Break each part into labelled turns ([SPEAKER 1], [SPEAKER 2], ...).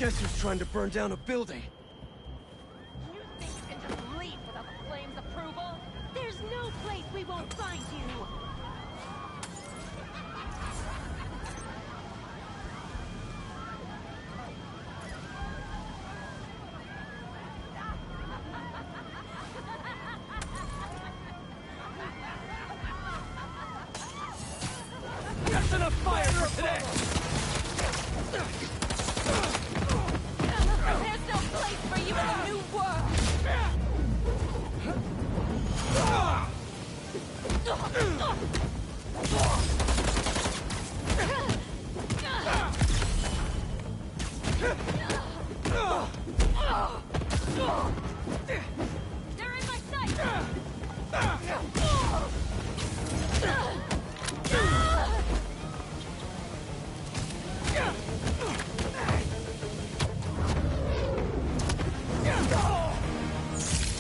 [SPEAKER 1] Guess who's trying to burn down a building?
[SPEAKER 2] You think you can just leave without the Flames' approval? There's no place we won't find you!
[SPEAKER 1] That's enough fire for today!
[SPEAKER 2] There's no place for you in the new world! They're in my sight!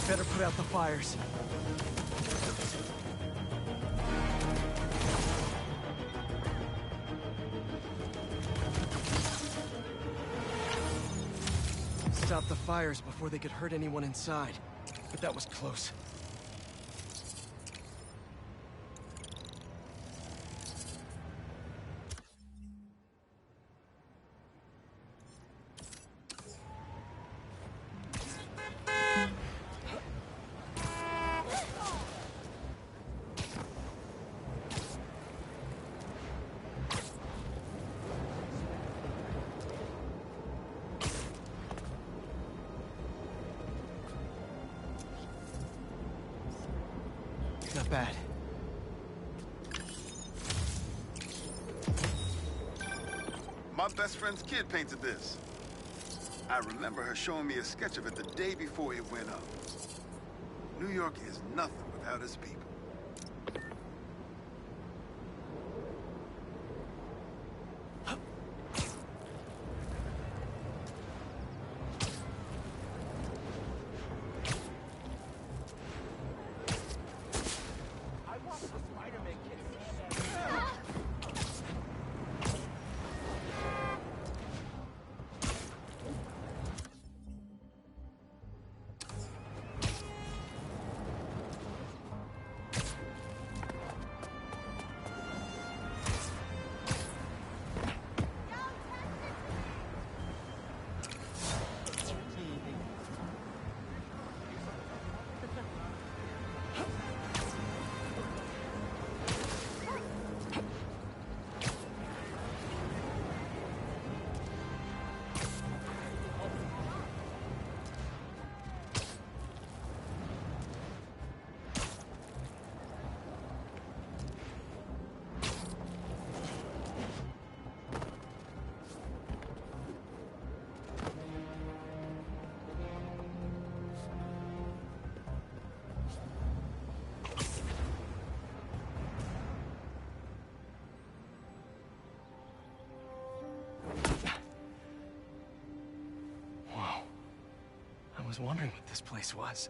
[SPEAKER 1] Better put out the fires. Stop the fires before they could hurt anyone inside. But that was close. Not bad.
[SPEAKER 3] My best friend's kid painted this. I remember her showing me a sketch of it the day before it went up. New York is nothing without its people.
[SPEAKER 1] I was wondering what this place was.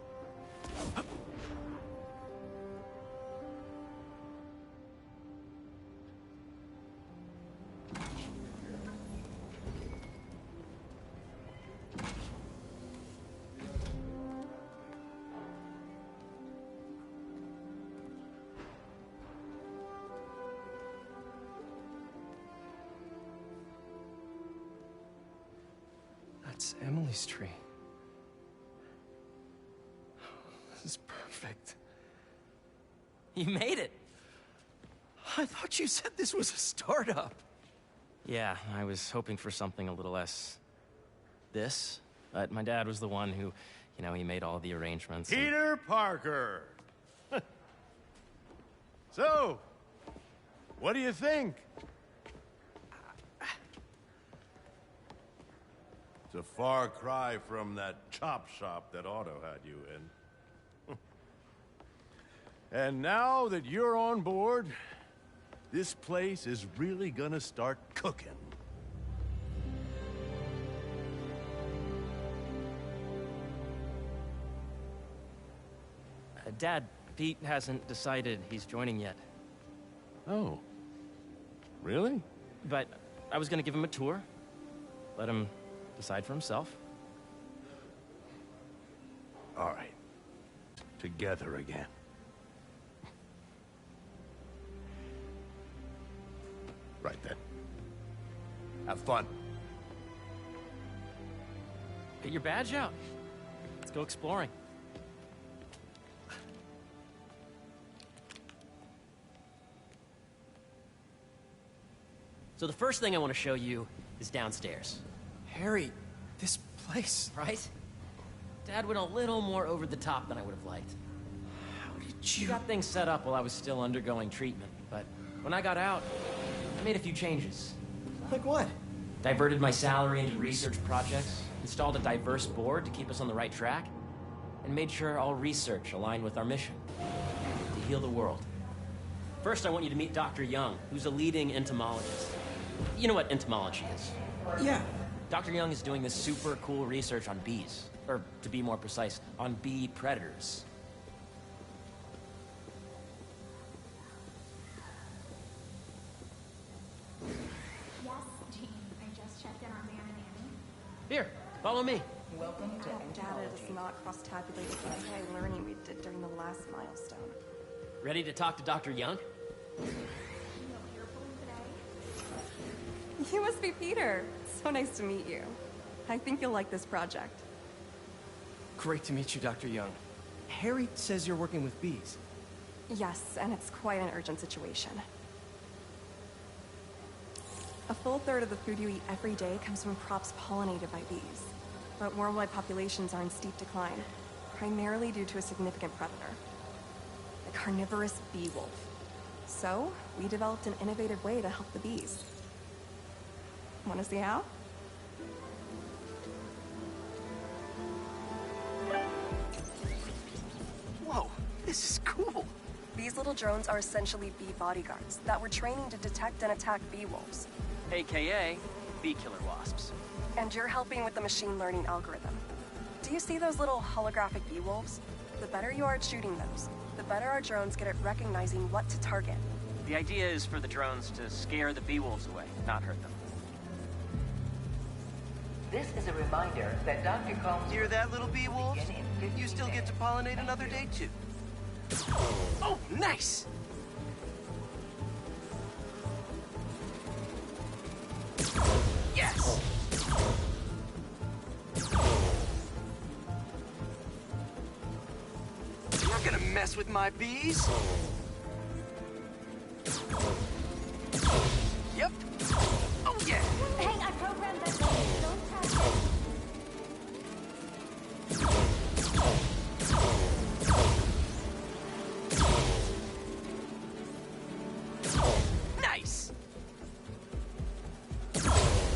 [SPEAKER 1] That's Emily's tree. This is perfect.
[SPEAKER 4] You made it!
[SPEAKER 1] I thought you said this was a startup.
[SPEAKER 4] Yeah, I was hoping for something a little less... this. But my dad was the one who, you know, he made all the arrangements.
[SPEAKER 5] Peter Parker! So, what do you think? It's a far cry from that chop shop that Otto had you in. And now that you're on board, this place is really gonna start cooking.
[SPEAKER 4] Dad, Pete hasn't decided he's joining yet.
[SPEAKER 5] Oh. Really?
[SPEAKER 4] But I was gonna give him a tour. Let him aside from himself.
[SPEAKER 5] All right. Together again. Right then. Have fun.
[SPEAKER 4] Get your badge out. Let's go exploring. So the first thing I want to show you is downstairs.
[SPEAKER 1] Harry, this place...
[SPEAKER 4] Right? Dad went a little more over the top than I would have liked.
[SPEAKER 1] How did
[SPEAKER 4] He
[SPEAKER 1] you...
[SPEAKER 4] got things set up while I was still undergoing treatment, but when I got out, I made a few changes.
[SPEAKER 1] Like what?
[SPEAKER 4] Diverted my salary into research projects, installed a diverse board to keep us on the right track, and made sure all research aligned with our mission, to heal the world. First, I want you to meet Dr. Young, who's a leading entomologist. You know what entomology is?
[SPEAKER 1] Yeah.
[SPEAKER 4] Dr. Young is doing this super cool research on bees, or to be more precise, on bee predators.
[SPEAKER 6] Yes, Jean. I just checked in on Dan and Annie.
[SPEAKER 4] Here, follow me.
[SPEAKER 7] Welcome to Data does not cross-tabulate with the AI learning we did during the last milestone.
[SPEAKER 4] Ready to talk to Dr. Young?
[SPEAKER 7] You must be Peter. So nice to meet you. I think you'll like this project.
[SPEAKER 1] Great to meet you, Dr. Young. Harry says you're working with bees.
[SPEAKER 7] Yes, and it's quite an urgent situation. A full third of the food you eat every day comes from crops pollinated by bees. But worldwide populations are in steep decline, primarily due to a significant predator, the carnivorous bee wolf. So, we developed an innovative way to help the bees. Want to see how?
[SPEAKER 1] Whoa, this is cool.
[SPEAKER 7] These little drones are essentially bee bodyguards that we're training to detect and attack bee wolves.
[SPEAKER 4] AKA bee killer wasps.
[SPEAKER 7] And you're helping with the machine learning algorithm. Do you see those little holographic bee wolves? The better you are at shooting those, the better our drones get at recognizing what to target.
[SPEAKER 4] The idea is for the drones to scare the bee wolves away, not hurt them.
[SPEAKER 8] This is a reminder that Dr. Combs...
[SPEAKER 1] Hear that, little bee wolves?
[SPEAKER 8] begin in 15
[SPEAKER 1] You still get to pollinate another day, too. Oh, nice! Yes! You're not gonna mess with my bees! Yep. Oh, yeah!
[SPEAKER 2] Hey, I programmed that thing. Don't touch it.
[SPEAKER 1] Nice!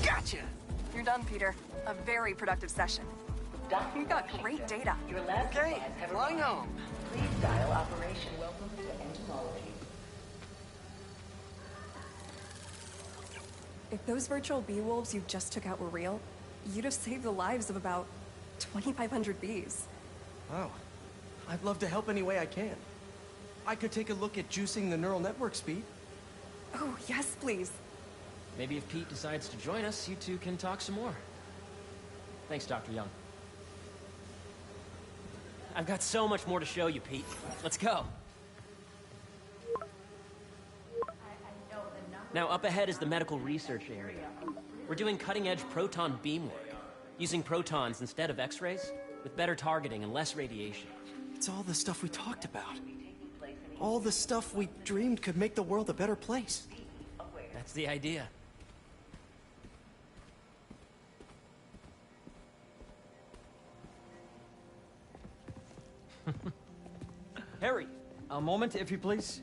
[SPEAKER 1] Gotcha!
[SPEAKER 7] You're done, Peter. A very productive session.
[SPEAKER 8] Dr.
[SPEAKER 7] We've got great data.
[SPEAKER 8] Your lab
[SPEAKER 1] Okay,
[SPEAKER 8] supplies have
[SPEAKER 1] flying
[SPEAKER 8] arrived.
[SPEAKER 1] home.
[SPEAKER 8] Please dial operation. Welcome to entomology.
[SPEAKER 7] If those virtual bee wolves you just took out were real, you'd have saved the lives of about 2,500 bees.
[SPEAKER 1] Wow. I'd love to help any way I can. I could take a look at juicing the neural network speed.
[SPEAKER 7] Oh, yes, please.
[SPEAKER 4] Maybe if Pete decides to join us, you two can talk some more. Thanks, Dr. Young. I've got so much more to show you, Pete. Let's go. Now, up ahead is the medical research area. We're doing cutting-edge proton beam work, using protons instead of X-rays, with better targeting and less radiation.
[SPEAKER 1] It's all the stuff we talked about. All the stuff we dreamed could make the world a better place.
[SPEAKER 4] That's the idea. Harry, a moment, if you please.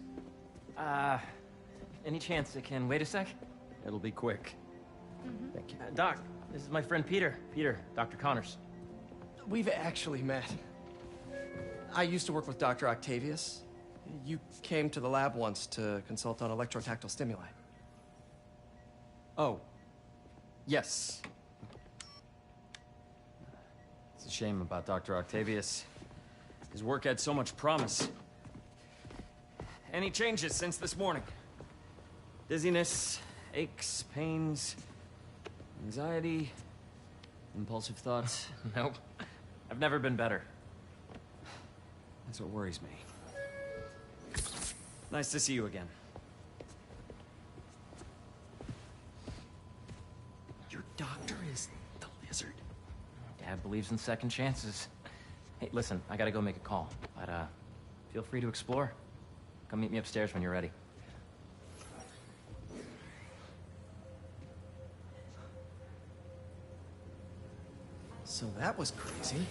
[SPEAKER 4] Any chance it can wait a sec?
[SPEAKER 9] It'll be quick. Thank you.
[SPEAKER 4] Doc, this is my friend Peter. Peter, Dr. Connors.
[SPEAKER 1] We've actually met. I used to work with Dr. Octavius. You came to the lab once to consult on electrotactile stimuli.
[SPEAKER 9] Oh. Yes. It's a shame about Dr. Octavius. His work had so much promise. Any changes since this morning? Dizziness, aches, pains, anxiety. Impulsive thoughts?
[SPEAKER 4] Nope. I've never been better.
[SPEAKER 9] That's what worries me. Nice to see you again.
[SPEAKER 1] Your doctor is the lizard.
[SPEAKER 4] Dad believes in second chances. Hey, listen, I gotta go make a call. But, feel free to explore. Come meet me upstairs when you're ready.
[SPEAKER 1] So that was crazy.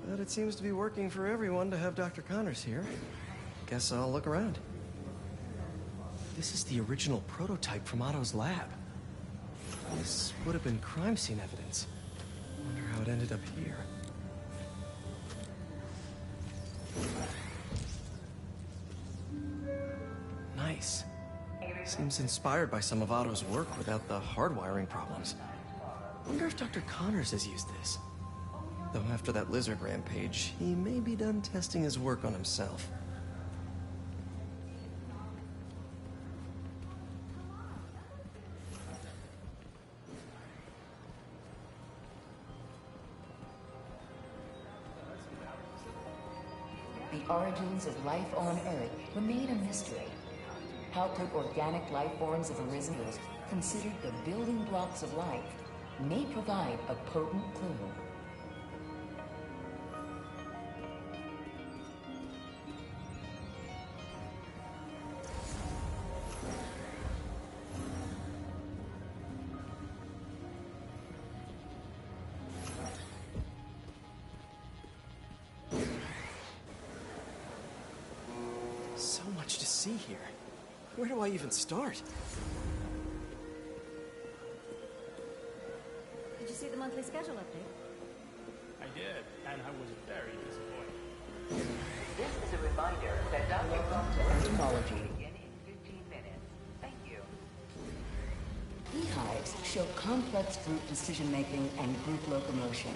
[SPEAKER 1] But it seems to be working for everyone to have Dr. Connors here. Guess I'll look around. This is the original prototype from Otto's lab. This would have been crime scene evidence. Wonder how it ended up here. Nice. Seems inspired by some of Otto's work without the hardwiring problems. Wonder if Dr. Connors has used this. Though after that lizard rampage, he may be done testing his work on himself.
[SPEAKER 8] The origins of life on Earth remain a mystery. How could organic life forms have arisen, considered the building blocks of life, may provide a potent clue.
[SPEAKER 1] So much to see here. Where do I even start?
[SPEAKER 6] Did you see the monthly schedule update?
[SPEAKER 10] I did, and I was very disappointed.
[SPEAKER 8] This is a reminder that Dr. Combs to entomology begin in 15 minutes. Thank you. Beehives show complex group decision-making and group locomotion.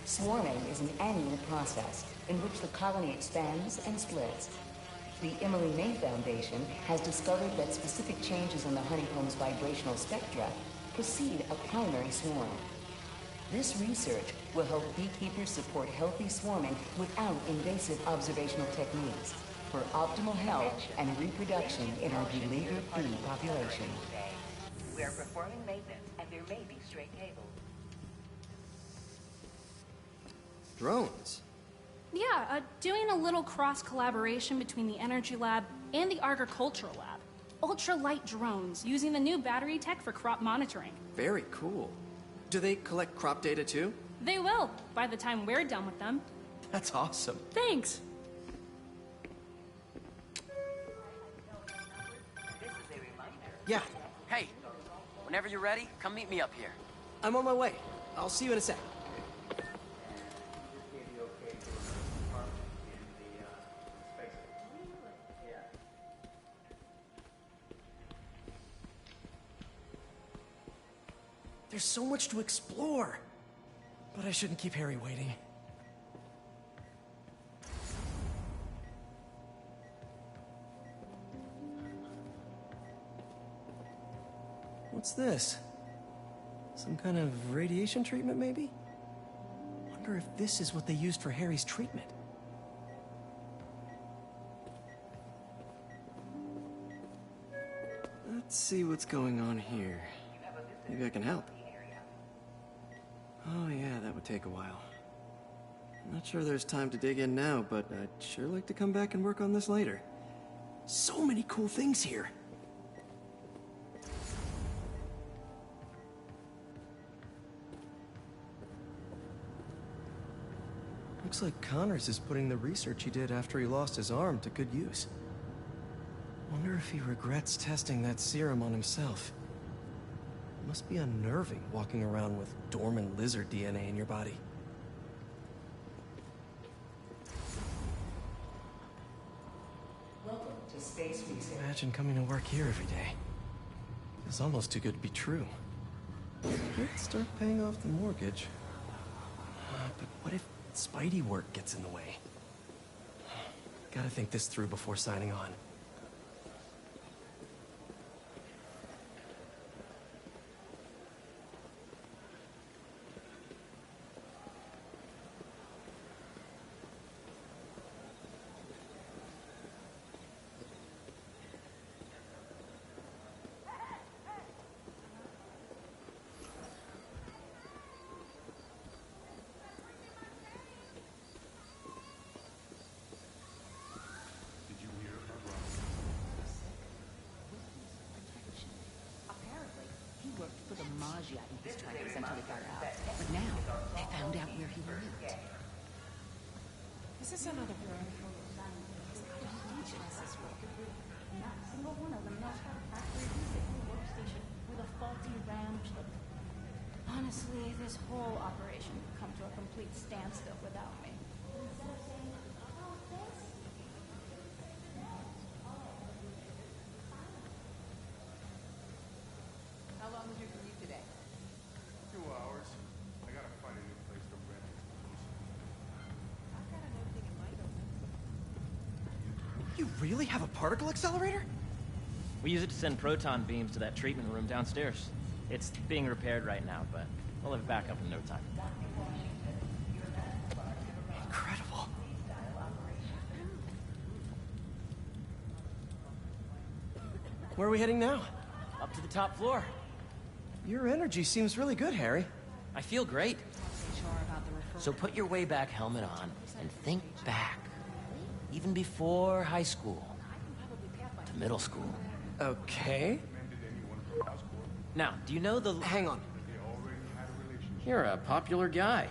[SPEAKER 8] Swarming is an annual process in which the colony expands and splits. The Emily May Foundation has discovered that specific changes in the honeycomb's vibrational spectra precede a primary swarm. This research will help beekeepers support healthy swarming without invasive observational techniques for optimal health and reproduction in our beleaguered bee population. We are performing maintenance, and there may be stray cables.
[SPEAKER 1] Drones?
[SPEAKER 11] Yeah, doing a little cross-collaboration between the Energy Lab and the Agricultural Lab. Ultralight drones, using the new battery tech for crop monitoring.
[SPEAKER 1] Very cool. Do they collect crop data too?
[SPEAKER 11] They will, by the time we're done with them.
[SPEAKER 1] That's awesome.
[SPEAKER 11] Thanks!
[SPEAKER 1] Yeah,
[SPEAKER 12] Hey, whenever you're ready, come meet me up here.
[SPEAKER 1] I'm on my way. I'll see you in a sec. There's so much to explore. But I shouldn't keep Harry waiting. What's this? Some kind of radiation treatment, maybe? Wonder if this is what they used for Harry's treatment. Let's see what's going on here. Maybe I can help. Oh yeah, that would take a while. I'm not sure there's time to dig in now, but I'd sure like to come back and work on this later. So many cool things here. Looks like Connors is putting the research he did after he lost his arm to good use. Wonder if he regrets testing that serum on himself. It must be unnerving walking around with dormant lizard DNA in your body.
[SPEAKER 8] Welcome to Space Research.
[SPEAKER 1] Imagine coming to work here every day. It's almost too good to be true. Let's start paying off the mortgage. But what if Spidey work gets in the way? Gotta think this through before signing on.
[SPEAKER 8] nausea in his 20s until he got out. But now, they found out where he lived.
[SPEAKER 13] Is this another room?
[SPEAKER 11] Not a single one of them knows how to properly use a workstation with a faulty RAM chip. Honestly, this whole operation would come to a complete standstill without me.
[SPEAKER 13] How long was your commute today?
[SPEAKER 5] 2 hours. I gotta find a new place to rent.
[SPEAKER 13] I've got an opening in my building.
[SPEAKER 1] You really have a particle accelerator?
[SPEAKER 4] We use it to send proton beams to that treatment room downstairs. It's being repaired right now, but we'll have it back up in no time.
[SPEAKER 1] Incredible. Where are we heading now?
[SPEAKER 4] Up to the top floor.
[SPEAKER 1] Your energy seems really good, Harry.
[SPEAKER 4] I feel great. So put your way back helmet on and think back. Even before high school. To middle school.
[SPEAKER 1] Okay.
[SPEAKER 4] Now, do you know the...
[SPEAKER 1] Hang on.
[SPEAKER 4] You're a popular guy.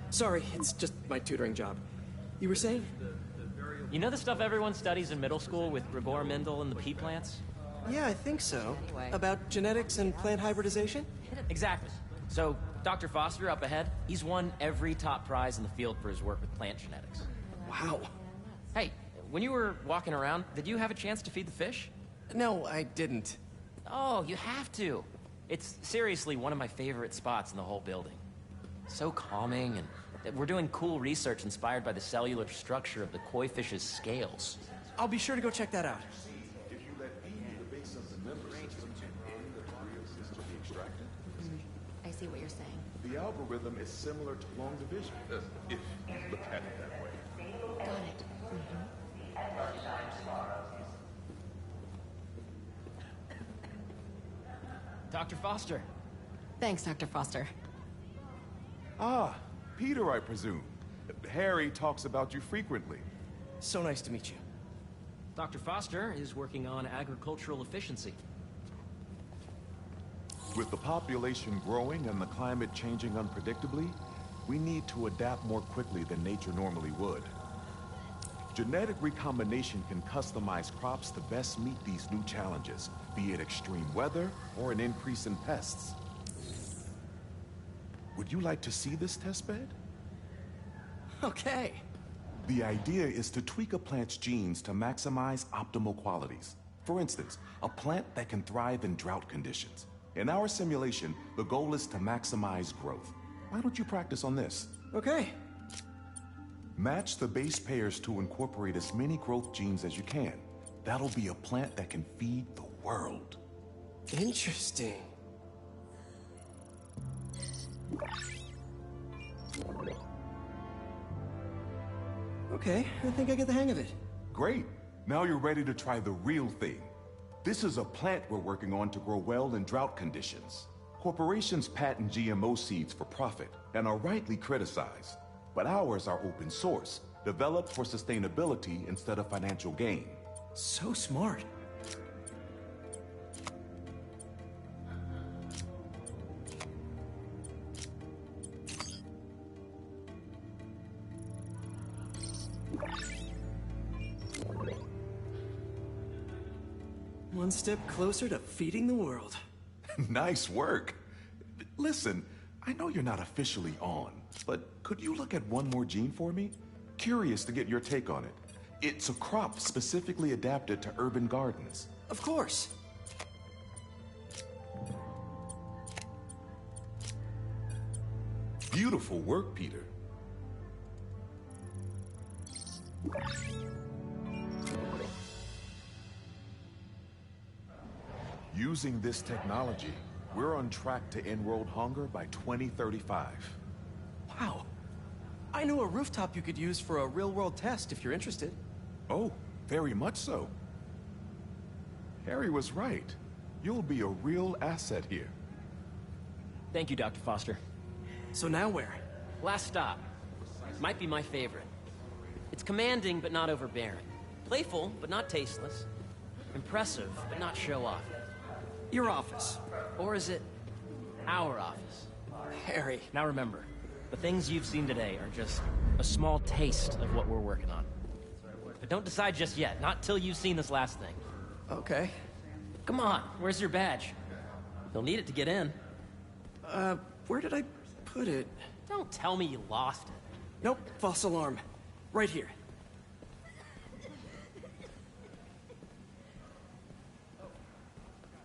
[SPEAKER 1] Sorry, it's just my tutoring job. You were saying?
[SPEAKER 4] You know the stuff everyone studies in middle school with Gregor Mendel and the pea plants?
[SPEAKER 1] Yeah, I think so. About genetics and plant hybridization?
[SPEAKER 4] Exactly. So, Dr. Foster up ahead, he's won every top prize in the field for his work with plant genetics.
[SPEAKER 1] Wow.
[SPEAKER 4] Hey, when you were walking around, did you have a chance to feed the fish?
[SPEAKER 1] No, I didn't.
[SPEAKER 4] Oh, you have to. It's seriously one of my favorite spots in the whole building. So calming, and we're doing cool research inspired by the cellular structure of the koi fish's scales.
[SPEAKER 1] I'll be sure to go check that out.
[SPEAKER 14] If you let E be the base of the member system and N the real system be extracted,
[SPEAKER 8] I see what you're saying.
[SPEAKER 14] the algorithm is similar to long division, if you look at it that way.
[SPEAKER 8] Got it.
[SPEAKER 4] Dr. Foster.
[SPEAKER 8] Thanks, Dr. Foster.
[SPEAKER 14] Ah, Peter, I presume. Harry talks about you frequently.
[SPEAKER 1] So nice to meet you.
[SPEAKER 4] Dr. Foster is working on agricultural efficiency.
[SPEAKER 14] With the population growing and the climate changing unpredictably, we need to adapt more quickly than nature normally would. Genetic recombination can customize crops to best meet these new challenges, be it extreme weather or an increase in pests. Would you like to see this testbed?
[SPEAKER 1] Okay.
[SPEAKER 14] The idea is to tweak a plant's genes to maximize optimal qualities. For instance, a plant that can thrive in drought conditions. In our simulation, the goal is to maximize growth. Why don't you practice on this?
[SPEAKER 1] Okay.
[SPEAKER 14] Match the base pairs to incorporate as many growth genes as you can. That'll be a plant that can feed the world.
[SPEAKER 1] Interesting. Okay, I think I get the hang of it.
[SPEAKER 14] Great. Now you're ready to try the real thing. This is a plant we're working on to grow well in drought conditions. Corporations patent GMO seeds for profit and are rightly criticized. But ours are open source, developed for sustainability instead of financial gain.
[SPEAKER 1] So smart. One step closer to feeding the world.
[SPEAKER 14] Nice work. Listen, I know you're not officially on, but could you look at one more gene for me? Curious to get your take on it. It's a crop specifically adapted to urban gardens.
[SPEAKER 1] Of course.
[SPEAKER 14] Beautiful work, Peter. Using this technology, we're on track to end world hunger by 2035.
[SPEAKER 1] Wow. I know a rooftop you could use for a real-world test if you're interested.
[SPEAKER 14] Oh, very much so. Harry was right. You'll be a real asset here.
[SPEAKER 4] Thank you, Dr. Foster.
[SPEAKER 1] So now where?
[SPEAKER 4] Last stop. Might be my favorite. It's commanding, but not overbearing. Playful, but not tasteless. Impressive, but not show-off.
[SPEAKER 1] Your office.
[SPEAKER 4] Or is it Our office.
[SPEAKER 1] Harry.
[SPEAKER 4] Now remember, the things you've seen today are just a small taste of what we're working on. But don't decide just yet, not till you've seen this last thing.
[SPEAKER 1] Okay.
[SPEAKER 4] Come on, where's your badge? You'll need it to get in.
[SPEAKER 1] Where did I put it?
[SPEAKER 4] Don't tell me you lost it.
[SPEAKER 1] Nope, false alarm. Right here.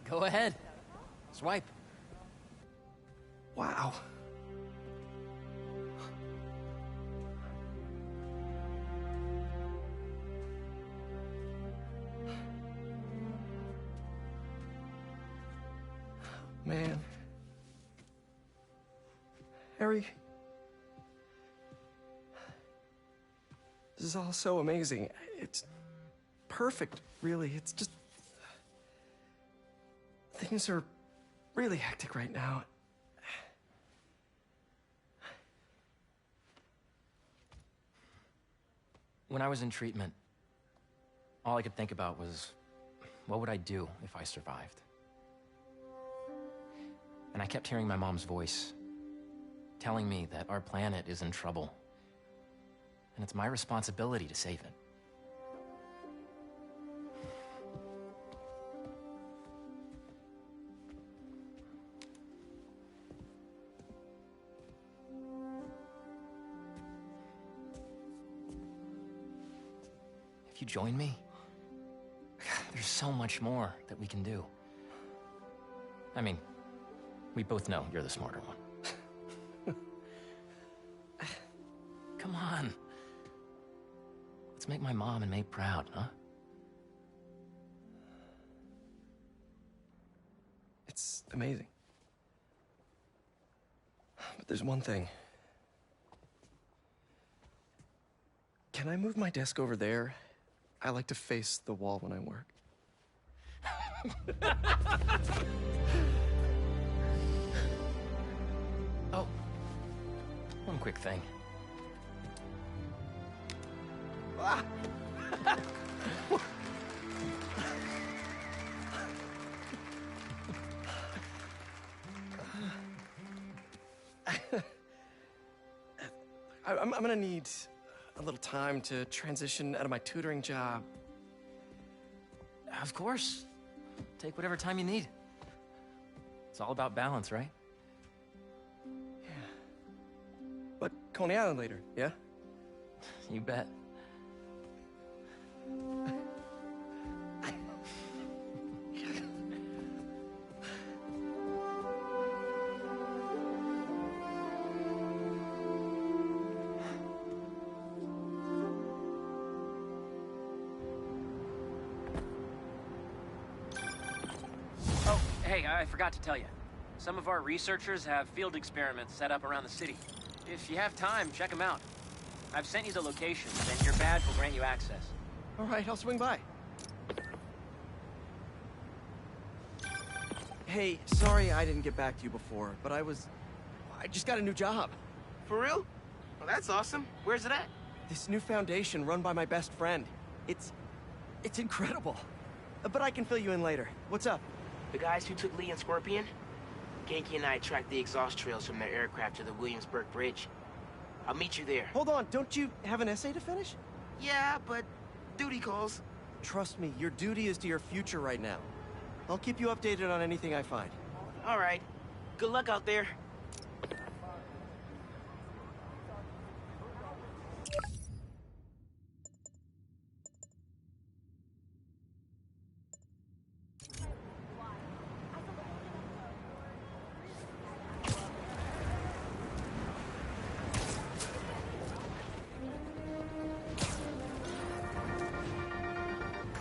[SPEAKER 4] Go ahead. Swipe.
[SPEAKER 1] Wow. Man. Harry. This is all so amazing. It's perfect, really. It's just... Things are really hectic right now.
[SPEAKER 4] When I was in treatment, all I could think about was, what would I do if I survived? And I kept hearing my mom's voice, telling me that our planet is in trouble, and it's my responsibility to save it. If you join me, there's so much more that we can do. I mean, we both know you're the smarter one. Come on. Let's make my mom and May proud, huh?
[SPEAKER 1] It's amazing. But there's one thing. Can I move my desk over there? I like to face the wall when I work.
[SPEAKER 4] Oh, one quick thing.
[SPEAKER 1] Ah. I'm gonna need a little time to transition out of my tutoring job.
[SPEAKER 4] Of course. Take whatever time you need. It's all about balance, right?
[SPEAKER 1] Yeah. But Coney Island later, yeah?
[SPEAKER 4] You bet.
[SPEAKER 12] Hey, I forgot to tell you. Some of our researchers have field experiments set up around the city. If you have time, check them out. I've sent you the locations, and your badge will grant you access.
[SPEAKER 1] All right, I'll swing by. Hey, sorry I didn't get back to you before, but I just got a new job.
[SPEAKER 15] For real? Well, that's awesome. Where's it at?
[SPEAKER 1] This new foundation run by my best friend. It's incredible. But I can fill you in later. What's up?
[SPEAKER 15] The guys who took Lee and Scorpion? Genki and I tracked the exhaust trails from their aircraft to the Williamsburg Bridge. I'll meet you there.
[SPEAKER 1] Hold on, don't you have an essay to finish?
[SPEAKER 15] Yeah, but duty calls.
[SPEAKER 1] Trust me, your duty is to your future right now. I'll keep you updated on anything I find.
[SPEAKER 15] All right. Good luck out there.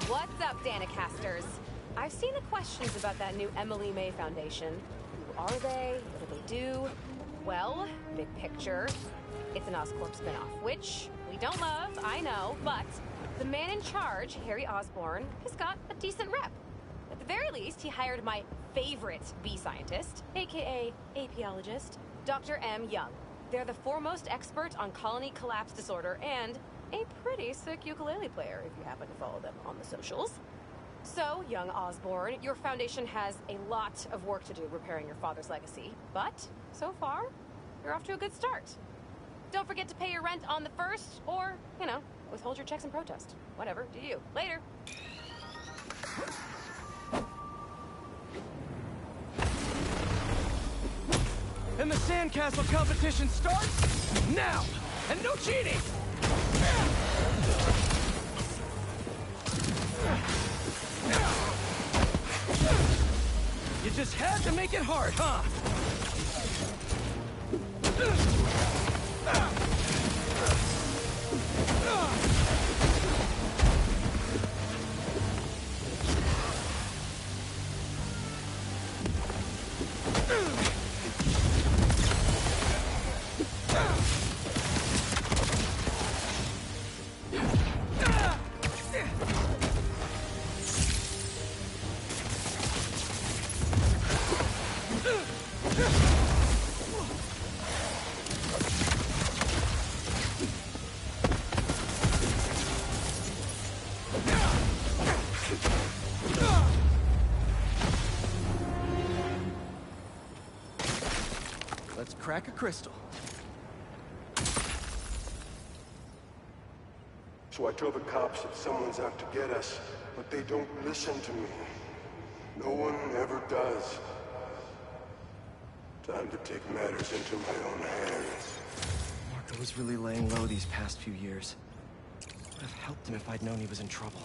[SPEAKER 16] What's up, Danicasters? I've seen the questions about that new Emily May Foundation. Who are they? What do they do? Well, big picture, it's an Oscorp spinoff, which we don't love, I know, but the man in charge, Harry Osborn, has got a decent rep. At the very least, he hired my favorite bee scientist, aka apiologist, Dr. M. Young. They're the foremost expert on colony collapse disorder and a pretty sick ukulele player if you happen to follow them on the socials. So, young Osborn, your foundation has a lot of work to do repairing your father's legacy. But, so far, you're off to a good start. Don't forget to pay your rent on the 1st, or, withhold your checks in protest. Whatever, do you. Later.
[SPEAKER 1] And the sandcastle competition starts now! And no cheating! You just had to make it hard, huh? Let's crack a crystal.
[SPEAKER 17] So I tell the cops that someone's out to get us, but they don't listen to me. No one ever does. Time to take matters into my own hands.
[SPEAKER 1] Marco was really laying low these past few years. Would have helped him if I'd known he was in trouble.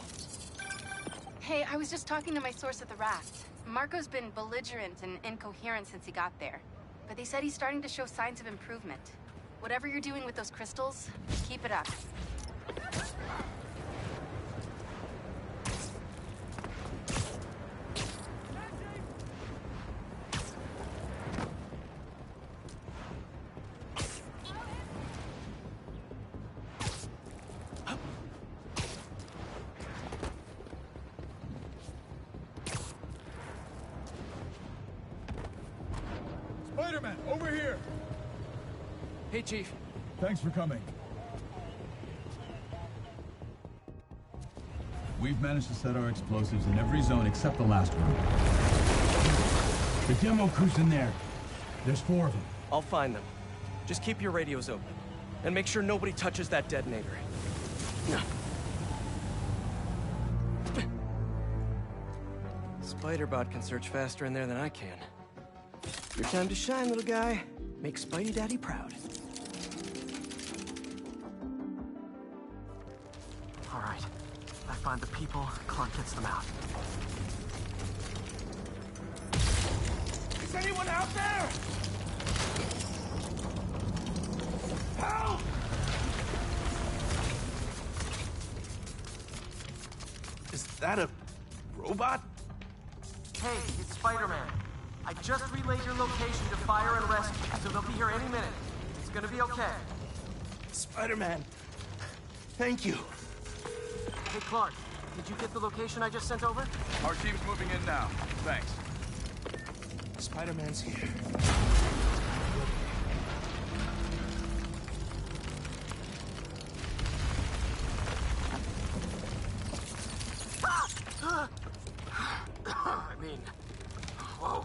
[SPEAKER 18] Hey, I was just talking to my source at the raft. Marco's been belligerent and incoherent since he got there. But they said he's starting to show signs of improvement. Whatever you're doing with those crystals, keep it up.
[SPEAKER 19] Spider-Man, over here!
[SPEAKER 1] Hey, Chief.
[SPEAKER 19] Thanks for coming. We've managed to set our explosives in every zone except the last one. The demo crew's in there. There's 4 of them.
[SPEAKER 1] I'll find them. Just keep your radios open. And make sure nobody touches that detonator. Spider-Bot can search faster in there than I can. Your time to shine, little guy. Make Spidey Daddy proud. All right. I find the people, Clark gets them out.
[SPEAKER 19] Is anyone out there? Help!
[SPEAKER 1] Is that a robot?
[SPEAKER 20] Hey, it's Spider-Man. I just relayed your location to fire and rescue, so they'll be here any minute. It's gonna be okay.
[SPEAKER 1] Spider-Man. Thank you.
[SPEAKER 20] Hey, Clark, did you get the location I just sent over?
[SPEAKER 3] Our team's moving in now. Thanks.
[SPEAKER 1] Spider-Man's here.
[SPEAKER 20] I mean, whoa.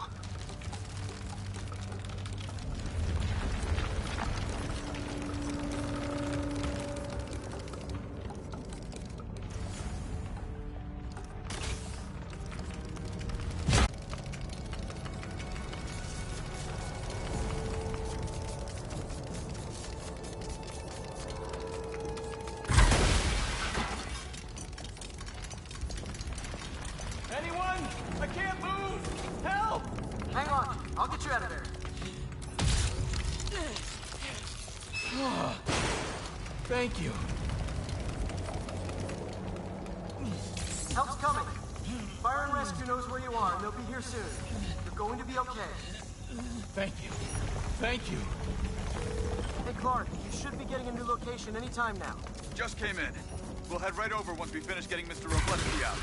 [SPEAKER 1] Anyone? I can't move! Help!
[SPEAKER 20] Hang on, I'll get you out of there.
[SPEAKER 1] Thank you.
[SPEAKER 20] Help's coming. Fire and rescue knows where you are, and they'll be here soon. You're going to be okay.
[SPEAKER 1] Thank you. Thank you.
[SPEAKER 20] Hey, Clark, you should be getting a new location anytime now.
[SPEAKER 3] Just came in. We'll head right over once we finish getting Mr. Robleski out.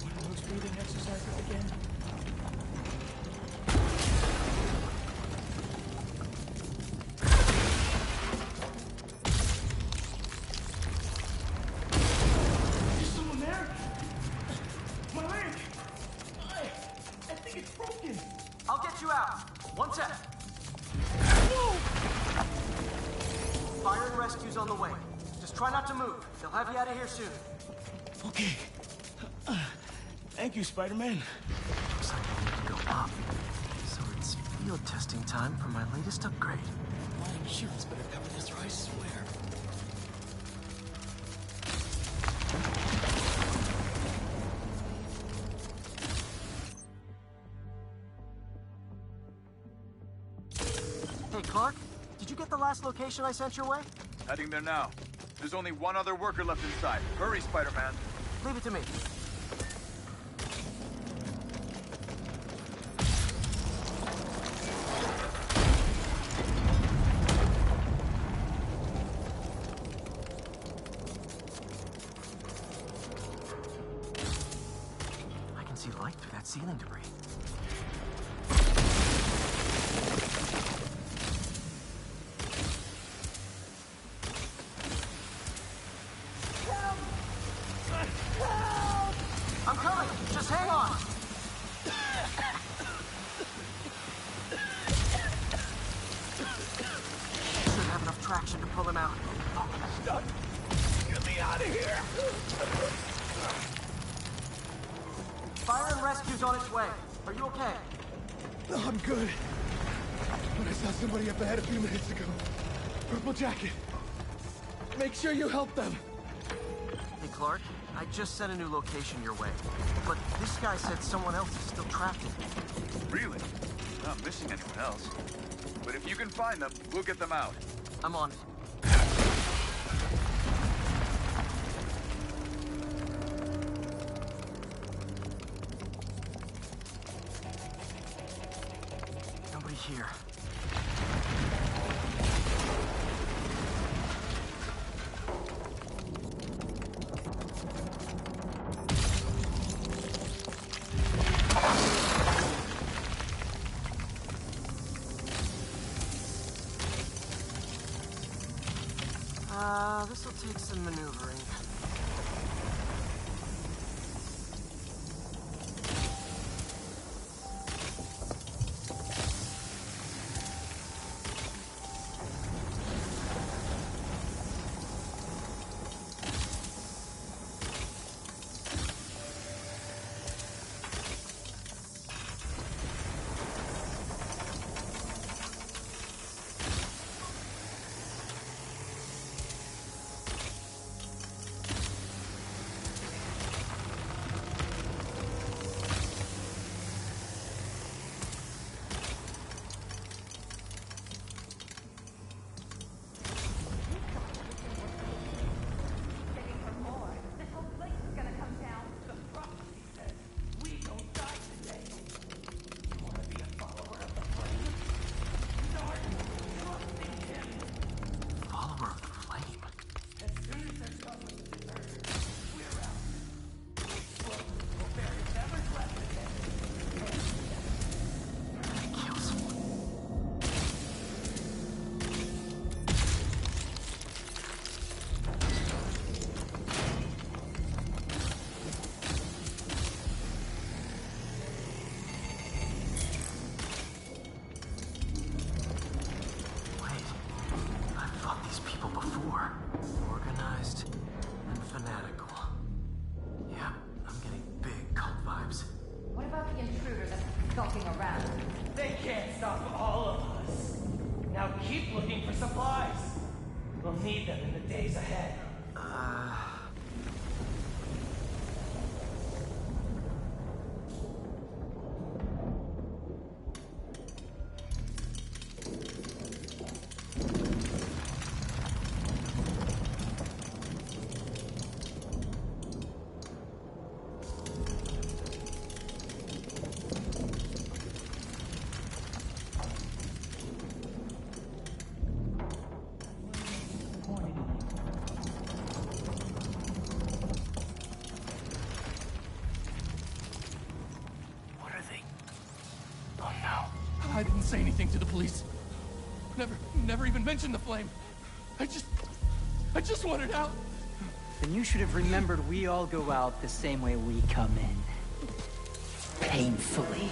[SPEAKER 1] What are those breathing exercises again? Is someone there?
[SPEAKER 20] I'll have you out of here soon.
[SPEAKER 19] Okay. Thank you, Spider-Man.
[SPEAKER 1] Looks like I need to go up. So it's field testing time for my latest upgrade.
[SPEAKER 19] My insurance better cover this, or I swear.
[SPEAKER 20] Hey, Clark, did you get the last location I sent your way?
[SPEAKER 21] Heading there now. There's only one other worker left inside. Hurry, Spider-Man.
[SPEAKER 20] Leave it to me.
[SPEAKER 1] I can see light through that ceiling debris.
[SPEAKER 20] I'm coming! Just hang on! Should have enough traction to pull him out.
[SPEAKER 19] Stuck! Get me out of here!
[SPEAKER 20] Fire and rescue's on its way. Are you okay?
[SPEAKER 19] No, I'm good. But I saw somebody up ahead a few minutes ago. Purple jacket. Make sure you help them.
[SPEAKER 20] Hey, Clark. I just sent a new location your way. But this guy said someone else is still trapped in it.
[SPEAKER 21] Really? Not missing anyone else. But if you can find them, we'll get them out.
[SPEAKER 20] I'm on it. Nobody here. This'll take some maneuvering. Keep looking for supplies. We'll need them in the days ahead.
[SPEAKER 19] I didn't say anything to the police. Never even mentioned the flame. I just wanted out.
[SPEAKER 22] Then you should have remembered we all go out the same way we come in. Painfully.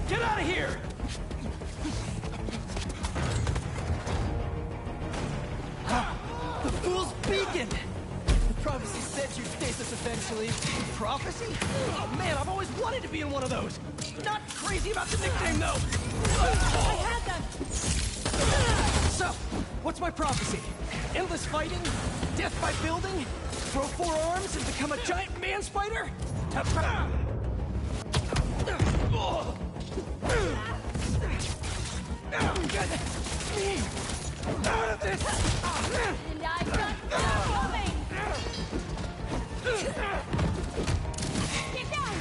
[SPEAKER 20] Get
[SPEAKER 2] beacon! The prophecy said you'd face us eventually. Prophecy? Oh man, I've always wanted to be in one of those! Not crazy about the nickname, though!
[SPEAKER 11] I had them!
[SPEAKER 2] So, what's my prophecy? Endless fighting? Death by building? Grow 4 arms and become a giant man spider? Get me out of this!
[SPEAKER 11] And I've got more coming! Get down!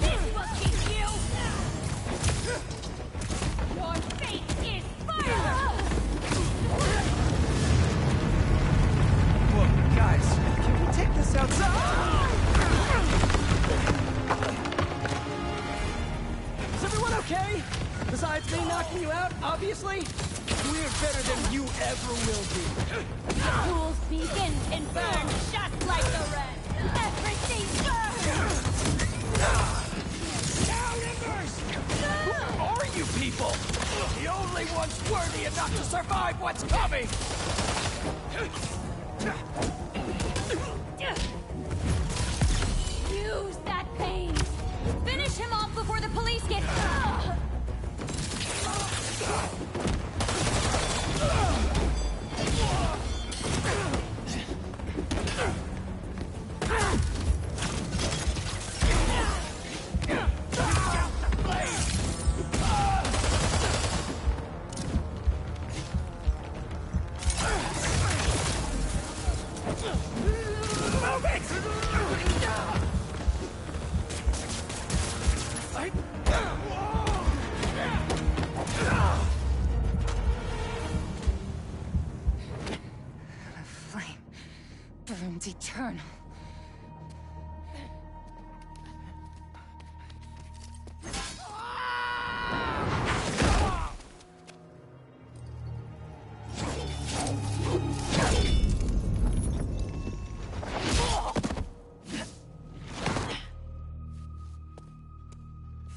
[SPEAKER 11] This will keep you! Your fate is fire!
[SPEAKER 2] Whoa, guys, can we take this outside? Is everyone okay? Besides me knocking you out, obviously? We're better than you ever will be.
[SPEAKER 11] Fool's beacon can burn just like the rest! Everything burns!
[SPEAKER 2] Now, embers! Who are you people? The only ones worthy enough to survive what's coming!
[SPEAKER 11] Use that pain! Finish him off before the police get...
[SPEAKER 8] Burns eternal.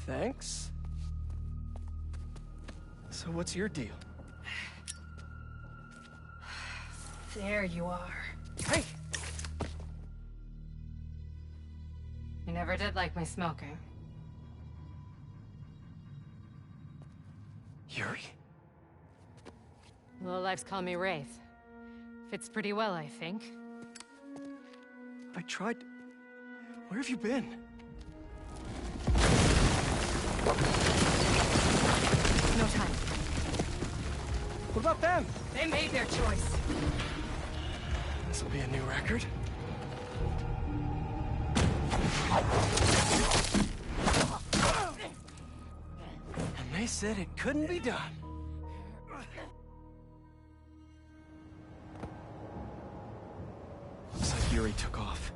[SPEAKER 2] Thanks. So what's your deal?
[SPEAKER 8] There you are.
[SPEAKER 2] Hey!
[SPEAKER 8] You never did like my smoking.
[SPEAKER 2] Yuri?
[SPEAKER 8] Lowlifes call me Wraith. Fits pretty well, I think.
[SPEAKER 2] I tried... Where have you been?
[SPEAKER 8] No time.
[SPEAKER 2] What about them?
[SPEAKER 8] They made their choice.
[SPEAKER 2] This'll be a new record. And they said it couldn't be done. Looks like Yuri took off.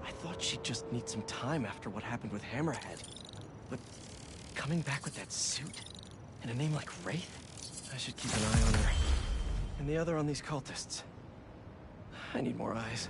[SPEAKER 2] I thought she'd just need some time after what happened with Hammerhead. But coming back with that suit? And a name like Wraith? I should keep an eye on her. And the other on these cultists. I need more eyes.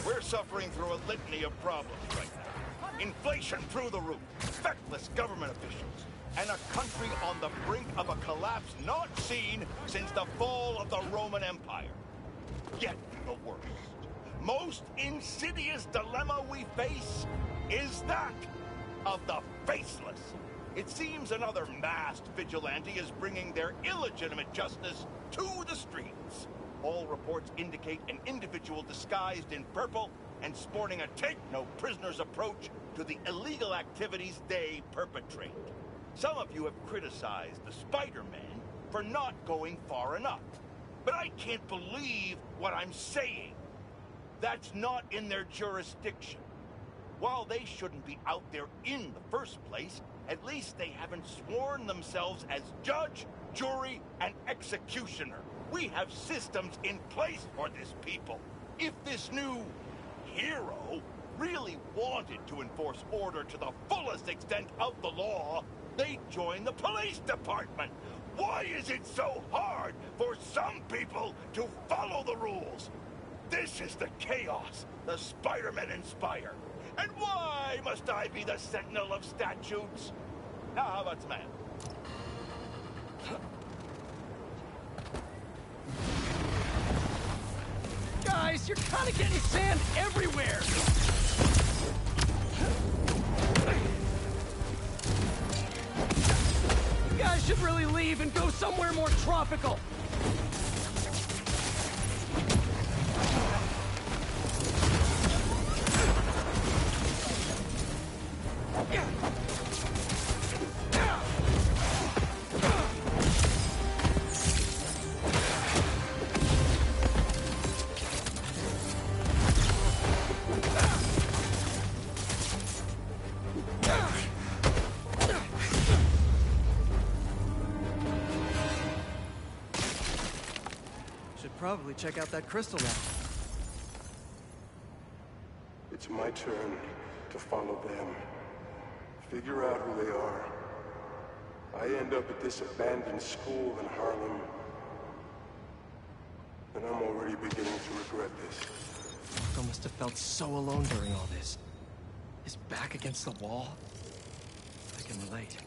[SPEAKER 7] We're suffering through a litany of problems right now. Inflation through the roof, feckless government officials, and a country on the brink of a collapse not seen since the fall of the Roman Empire. Yet the worst, most insidious dilemma we face is that of the faceless. It seems another masked vigilante is bringing their illegitimate justice to the streets. All reports indicate an individual disguised in purple and sporting a take-no-prisoners approach to the illegal activities they perpetrate. Some of you have criticized the Spider-Men for not going far enough. But I can't believe what I'm saying. That's not in their jurisdiction. While they shouldn't be out there in the first place, at least they haven't sworn themselves as judge, jury, and executioner. We have systems in place for this people. If this new hero really wanted to enforce order to the fullest extent of the law, they'd join the police department. Why is it so hard for some people to follow the rules? This is the chaos the Spider-Men inspire. And why must I be the sentinel of statutes? Now, how about some man?
[SPEAKER 2] Guys, you're kind of getting sand everywhere! You guys should really leave and go somewhere more tropical! Probably check out that crystal now.
[SPEAKER 17] It's my turn to follow them. Figure out who they are. I end up at this abandoned school in Harlem. And I'm already beginning to regret this.
[SPEAKER 2] Marco must have felt so alone during all this. His back against the wall. I can relate.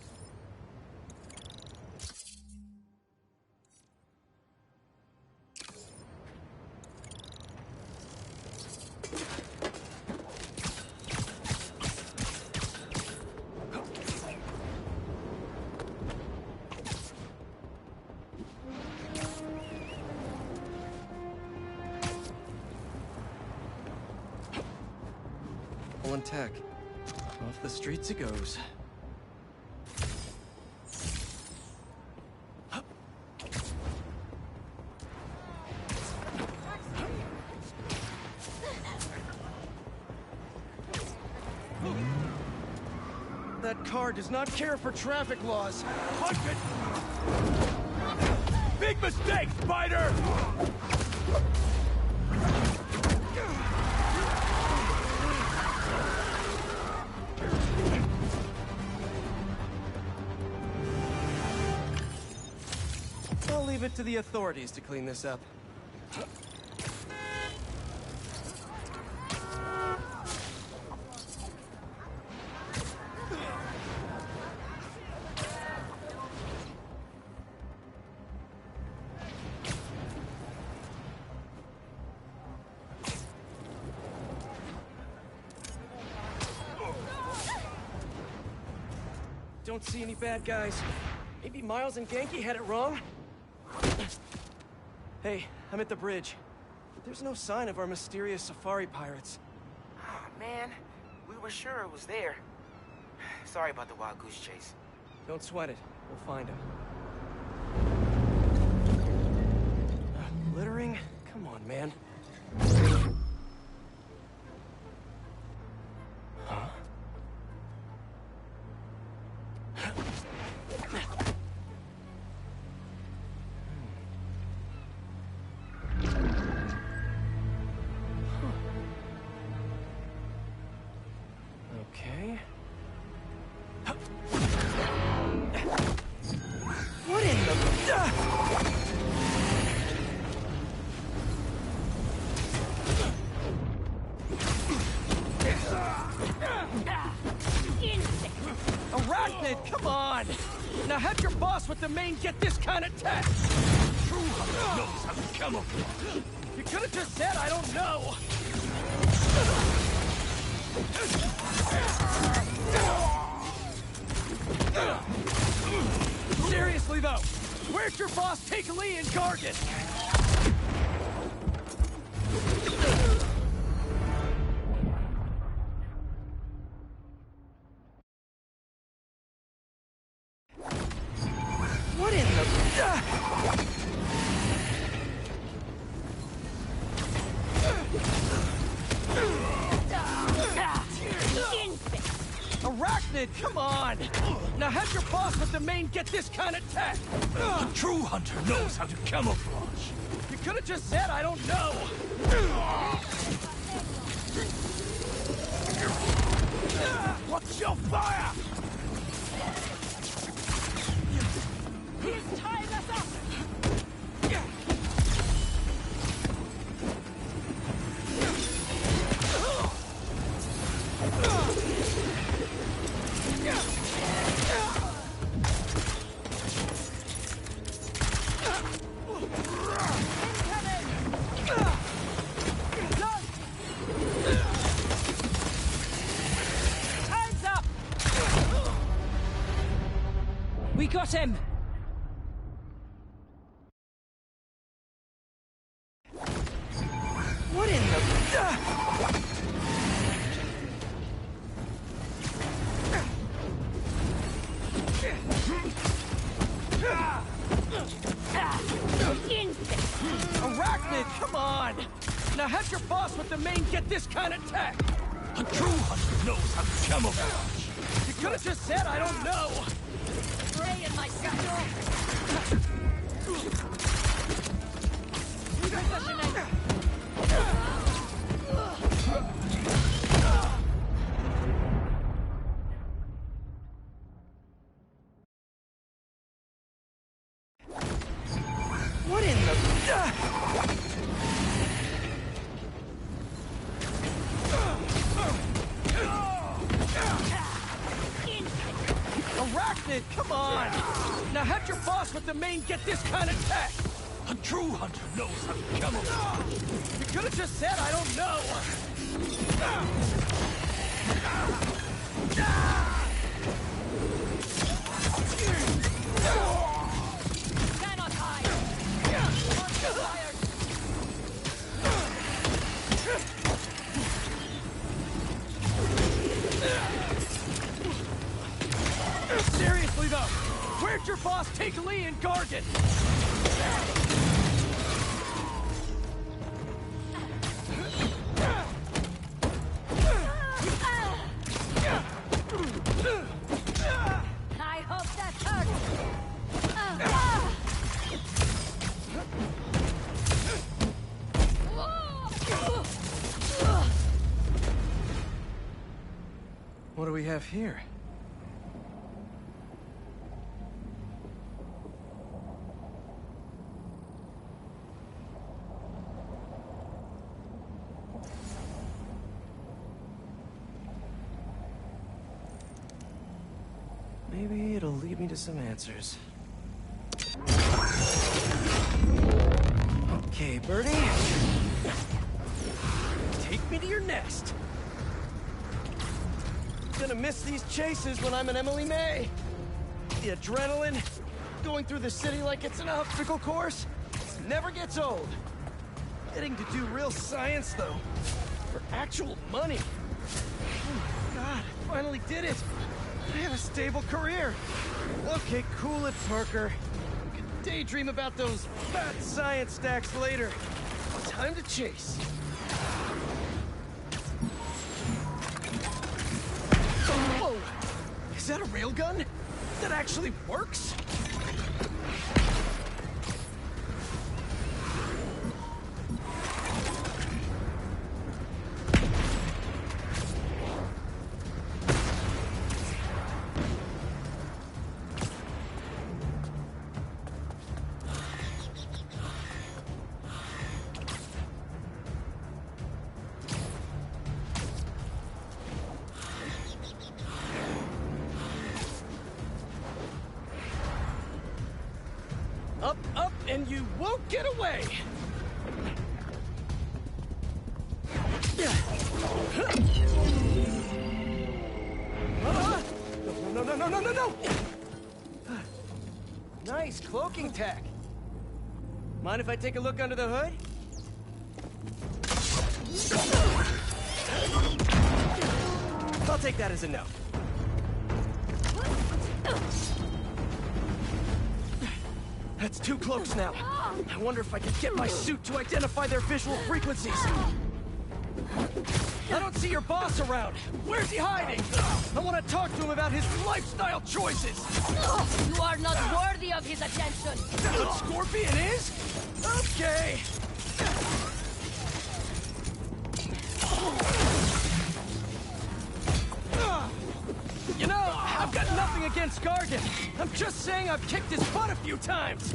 [SPEAKER 2] Tech. Off the streets it goes. That car does not care for traffic laws. Punch it!
[SPEAKER 5] Big mistake, Spider!
[SPEAKER 2] I'll leave it to the authorities to clean this up. Don't see any bad guys. Maybe Miles and Genki had it wrong? Hey, I'm at the bridge. There's no sign of our mysterious safari pirates.
[SPEAKER 15] Oh, man. We were sure it was there. Sorry about the wild goose chase.
[SPEAKER 2] Don't sweat it. We'll find him. Littering? Come on, man. Huh? Okay. What in the... Arachnid, come on! Now have your boss with the main get this kind of tech!
[SPEAKER 5] True hunter knows how to camouflage.
[SPEAKER 2] You could have just said I don't know! Where'd your boss take Lee and Gargan? What in the... Arachnid, come on! Now have your boss with the main get this kind of tech!
[SPEAKER 6] A true hunter knows how to camouflage.
[SPEAKER 2] You could have just said I don't know!
[SPEAKER 6] What's your fire?
[SPEAKER 11] He's tied us up!
[SPEAKER 2] Time's up! We got him! What in the... Arachnid, come on! Now have your boss with the main get this kind of tech!
[SPEAKER 6] A true hunter knows how to camouflage.
[SPEAKER 2] You could have just said I don't know!
[SPEAKER 11] Ray in my schedule!
[SPEAKER 2] What in the... Arachnid, come on! Now have your boss with the main get this kind of tech!
[SPEAKER 6] A true hunter knows how to camouflage.
[SPEAKER 2] You could have just said I don't know!
[SPEAKER 11] Cannot hide! Fired!
[SPEAKER 2] Seriously though, where'd your boss take Lee and Gargan?
[SPEAKER 11] I hope that hurt!
[SPEAKER 2] What do we have here? Maybe it'll lead me to some answers. Okay, Birdie. Take me to your nest. Gonna miss these chases when I'm an Emily May. The adrenaline, going through the city like it's an obstacle course, never gets old. Getting to do real science, though, for actual money. Oh my God, I finally did it. I have a stable career. Okay, cool it, Parker. We can daydream about those fat science stacks later. Time to chase. Whoa! Is that a railgun? That actually works? Up, up, and you won't get away! No, no, no, no, no, no, no! Nice cloaking tech. Mind if I take a look under the hood? I'll take that as a no. That's 2 cloaks now. I wonder if I can get my suit to identify their visual frequencies. I don't see your boss around. Where's he hiding? I want to talk to him about his lifestyle choices.
[SPEAKER 9] You are not worthy of his attention.
[SPEAKER 2] But Scorpion is? Okay. You know, I've got nothing against Gargan. I'm just saying I've kicked his butt a few times.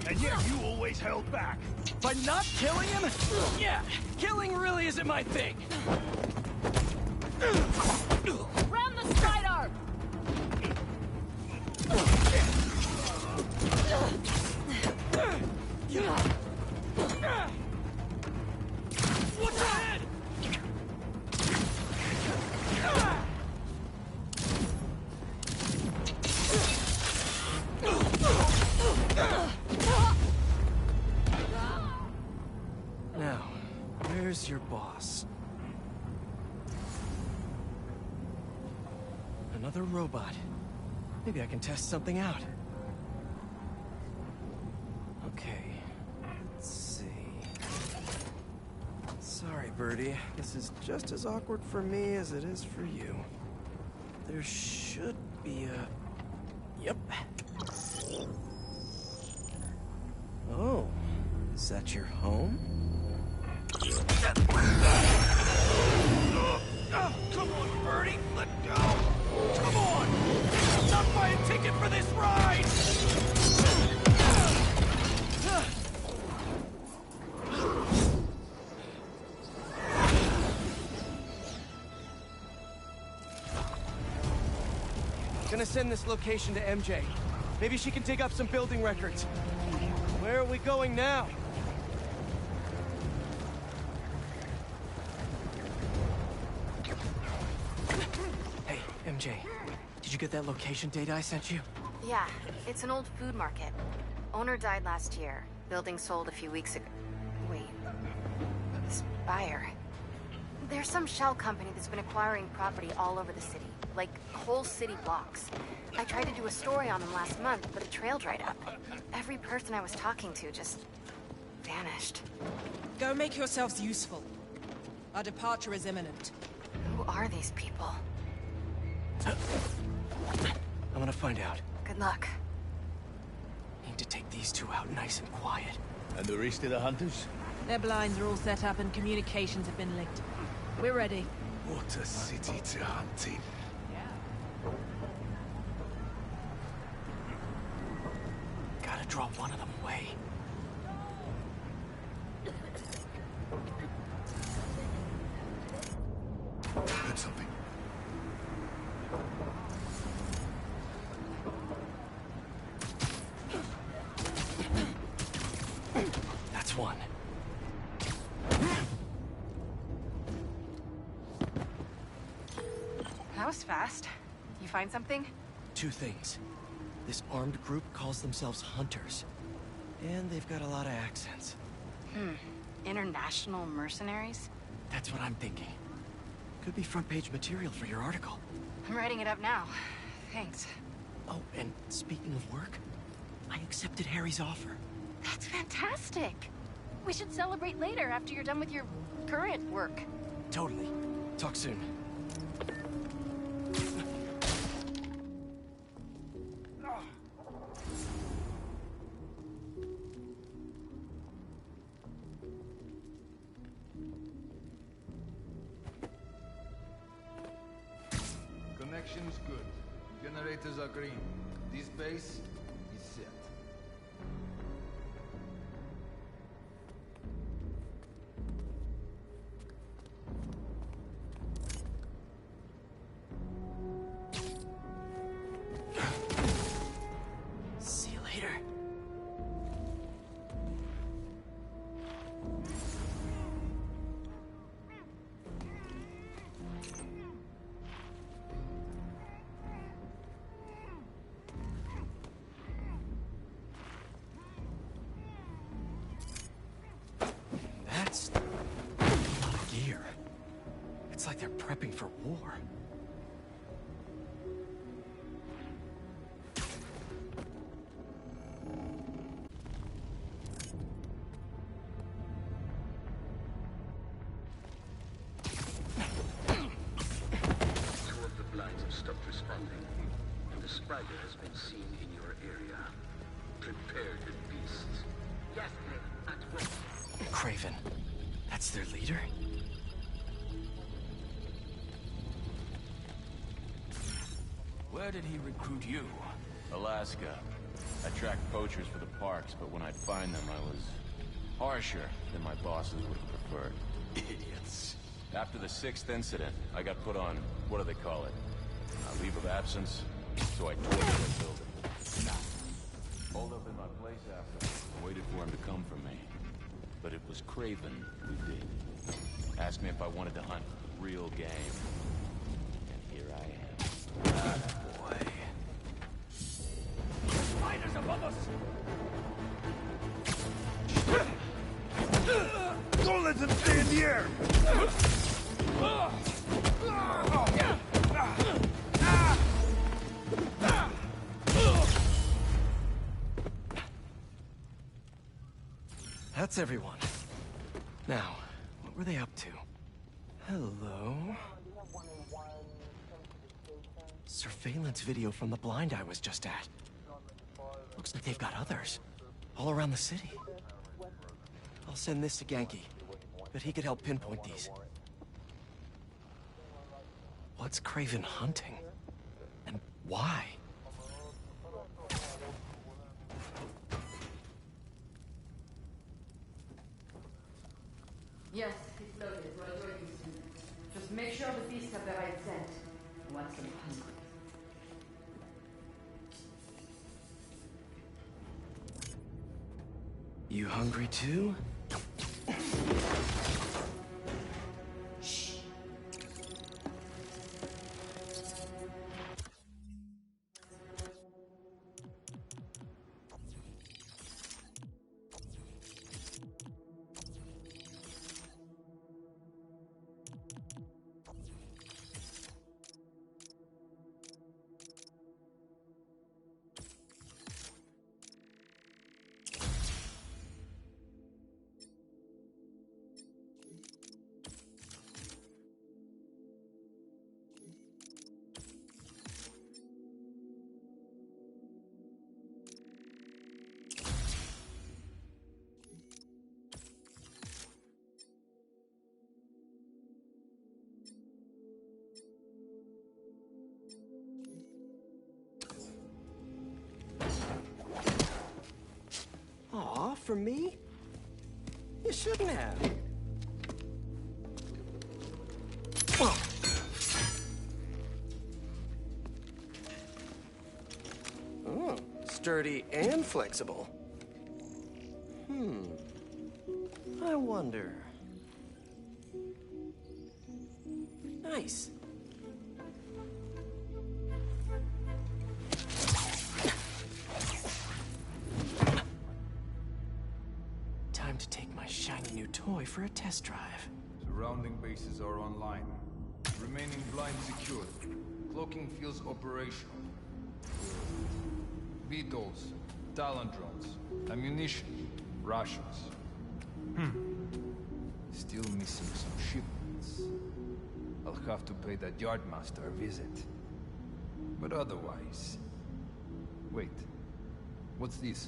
[SPEAKER 6] And yet you always held back.
[SPEAKER 2] By not killing him? Yeah, killing really isn't my thing.
[SPEAKER 9] Ram the spider!
[SPEAKER 2] What's ahead? Now, where's your boss? Another robot. Maybe I can test something out. Okay, let's see. Sorry, Birdie. This is just as awkward for me as it is for you. There should be a... Yep. Oh, is that your home?
[SPEAKER 6] Oh, come on, Birdie, let go! Come on! Not buy a ticket for this ride!
[SPEAKER 2] Gonna send this location to MJ. Maybe she can dig up some building records. Where are we going now? Hey, MJ. Did you get that location data I sent you?
[SPEAKER 18] Yeah, it's an old food market. Owner died last year. Building sold a few weeks ago. Wait. Spire. There's some shell company that's been acquiring property all over the city. Like, whole city blocks. I tried to do a story on them last month, but the trail dried up. Every person I was talking to just... vanished.
[SPEAKER 13] Go make yourselves useful. Our departure is imminent.
[SPEAKER 18] Who are these people?
[SPEAKER 2] I'm gonna find out.
[SPEAKER 18] Good luck.
[SPEAKER 2] Need to take these 2 out nice and quiet.
[SPEAKER 6] And the rest of the hunters?
[SPEAKER 13] Their blinds are all set up and communications have been linked. We're ready.
[SPEAKER 6] What a city to hunt in.
[SPEAKER 2] Gotta draw one of them away.
[SPEAKER 6] Heard something.
[SPEAKER 2] That's one.
[SPEAKER 18] That was fast. You find something?
[SPEAKER 2] 2 things. This armed group calls themselves Hunters. And they've got a lot of accents.
[SPEAKER 18] International mercenaries?
[SPEAKER 2] That's what I'm thinking. Could be front-page material for your article.
[SPEAKER 18] I'm writing it up now. Thanks.
[SPEAKER 2] Oh, and speaking of work, I accepted Harry's offer.
[SPEAKER 18] That's fantastic. We should celebrate later after you're done with your current work.
[SPEAKER 2] Totally. Talk soon.
[SPEAKER 10] Connection's good. Generators are green. This base is set.
[SPEAKER 2] See you later. That's a lot of gear. It's like they're prepping for war.
[SPEAKER 4] Two of the blinds have stopped responding, and the spider has been seen in your area. Prepare your beasts. Yes, at work.
[SPEAKER 2] Craven. That's their leader?
[SPEAKER 6] Where did he recruit you?
[SPEAKER 5] Alaska. I tracked poachers for the parks, but when I'd find them, I was harsher than my bosses would have preferred.
[SPEAKER 6] Idiots.
[SPEAKER 5] After the 6th incident, I got put on, what do they call it? A leave of absence, so I tortured the building. Holed up in my place after, waited for him to come for me. But it was Craven who did. Asked me if I wanted to hunt real game. And here I am. Ah, boy.
[SPEAKER 6] Spiders above us!
[SPEAKER 5] Don't let them stay in the air!
[SPEAKER 2] That's everyone. Now, what were they up to? Hello? Surveillance video from the blind I was just at. Looks like they've got others. All around the city. I'll send this to Genki. Bet he could help pinpoint these. What's Craven hunting? And why?
[SPEAKER 8] Yes, it's loaded. We're ready soon. Just make sure the beasts have the right scent. I want some hungry.
[SPEAKER 2] You hungry too? Aw, for me? You shouldn't have. Oh, sturdy and flexible. I wonder. Nice. Time to take my shiny new toy for a test drive.
[SPEAKER 10] Surrounding bases are online. Remaining blind secured. Cloaking fields operational. Beetles, Talon drones, ammunition, rations. Still missing some shipments. I'll have to pay that yardmaster a visit. But otherwise... Wait. What's this?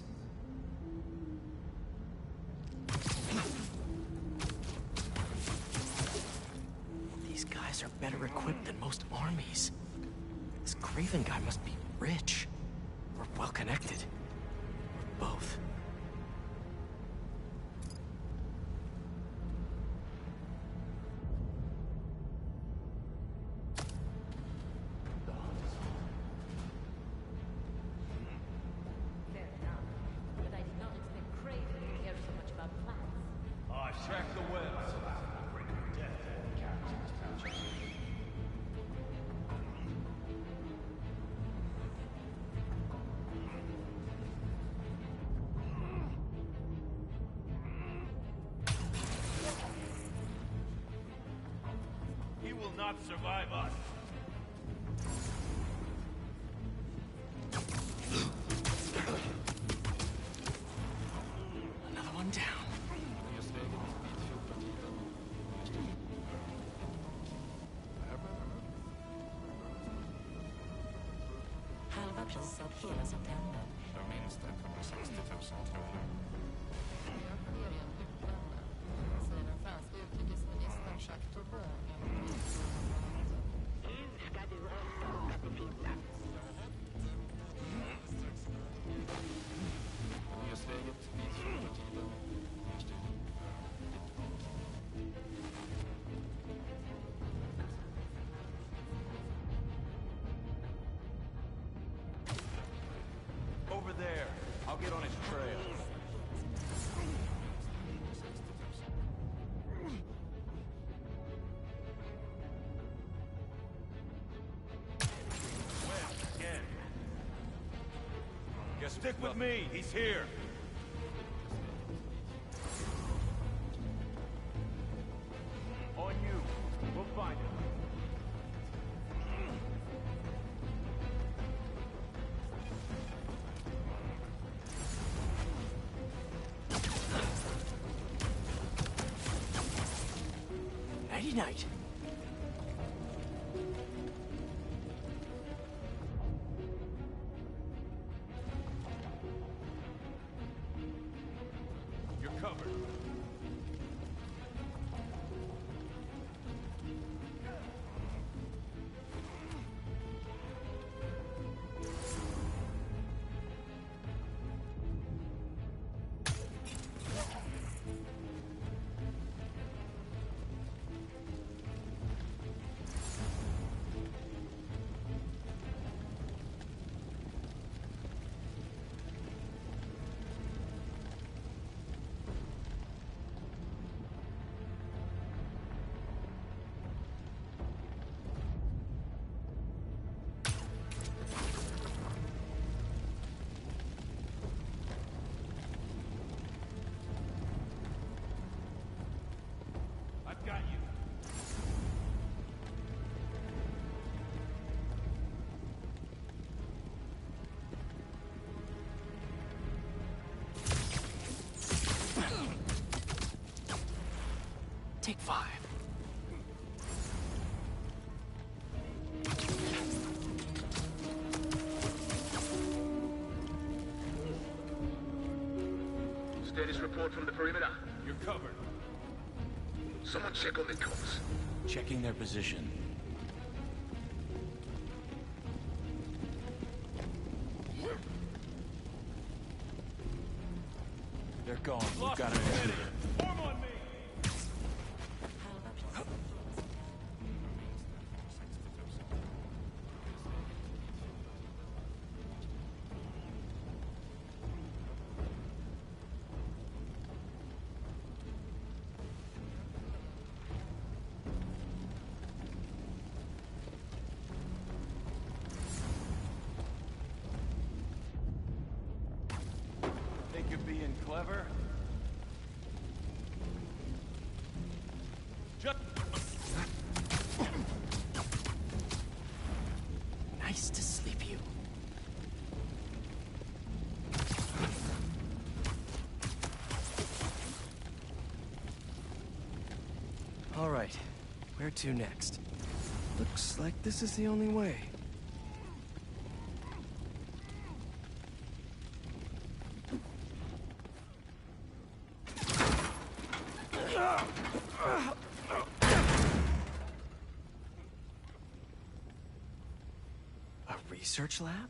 [SPEAKER 2] These guys are better equipped than most armies. This Craven guy must be rich. Or well-connected. Or both.
[SPEAKER 9] Fair enough. But I did not expect Craven to care so much about plants.
[SPEAKER 6] I checked the web, so that will bring death to all the characters in this township. survive us.
[SPEAKER 2] Another one down.
[SPEAKER 12] Halva priset hela september.
[SPEAKER 14] Minst 160 000 kronor.
[SPEAKER 12] Säger den franska utrikesministern Jacques Toubon.
[SPEAKER 14] Hur ska du åka till Finland? Nyhetsläget vid fjolårtiden.
[SPEAKER 6] Over there. I'll get on his trail. Well, again. Yeah, stick with me. He's here. On you. We'll find him.
[SPEAKER 2] Nighty-night.
[SPEAKER 6] You're covered. I've got you.
[SPEAKER 2] Take 5.
[SPEAKER 4] Status report from the perimeter.
[SPEAKER 6] You're covered.
[SPEAKER 4] Someone check on the cops.
[SPEAKER 2] Checking their position. They're gone. We've got an enemy.
[SPEAKER 6] Form on me. Think you're being clever? Just...
[SPEAKER 2] Nice to sleep you.
[SPEAKER 1] All right, where to next? Looks like this is the only way.
[SPEAKER 2] A research lab?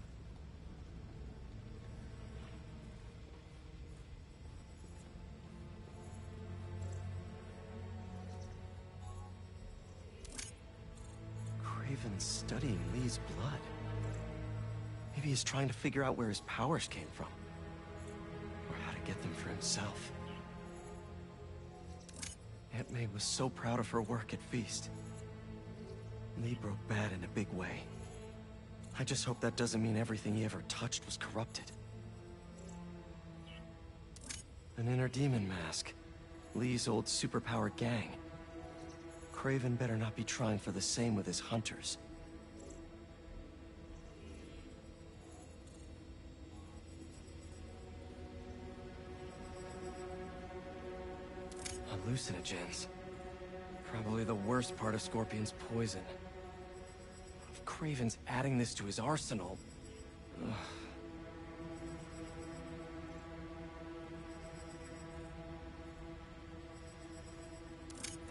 [SPEAKER 1] Craven's studying Lee's blood. Maybe he's trying to figure out where his powers came from. Or how to get them for himself. Aunt May was so proud of her work at Feast. Lee broke bad in a big way. I just hope that doesn't mean everything he ever touched was corrupted. An inner demon mask. Lee's old superpowered gang.
[SPEAKER 2] Kraven better not be trying for the same with his hunters. Hallucinogens. Probably the worst part of Scorpion's poison. If Kraven's adding this to his arsenal... Ugh.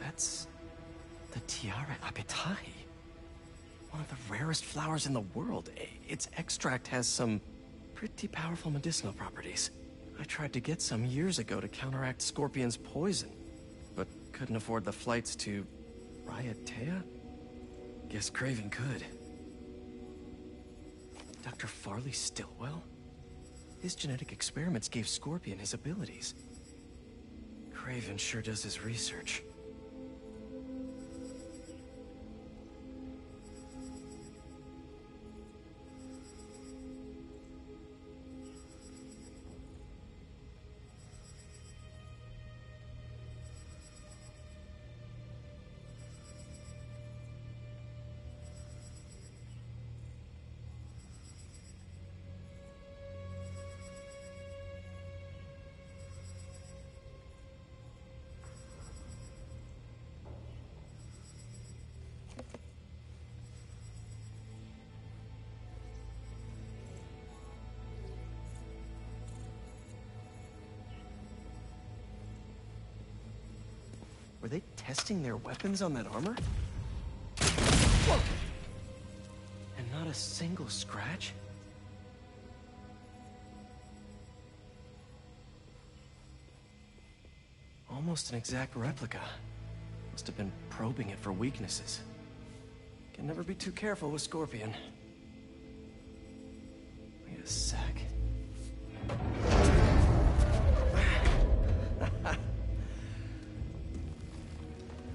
[SPEAKER 2] That's... the Tiara Apetahi. One of the rarest flowers in the world. Its extract has some pretty powerful medicinal properties. I tried to get some years ago to counteract Scorpion's poison, but couldn't afford the flights to Raiatea? Guess Kraven could. Dr. Farley Stillwell? His genetic experiments gave Scorpion his abilities. Kraven sure does his research. Were they testing their weapons on that armor? Whoa! And not a single scratch? Almost an exact replica. Must have been probing it for weaknesses. Can never be too careful with Scorpion. Wait a sec.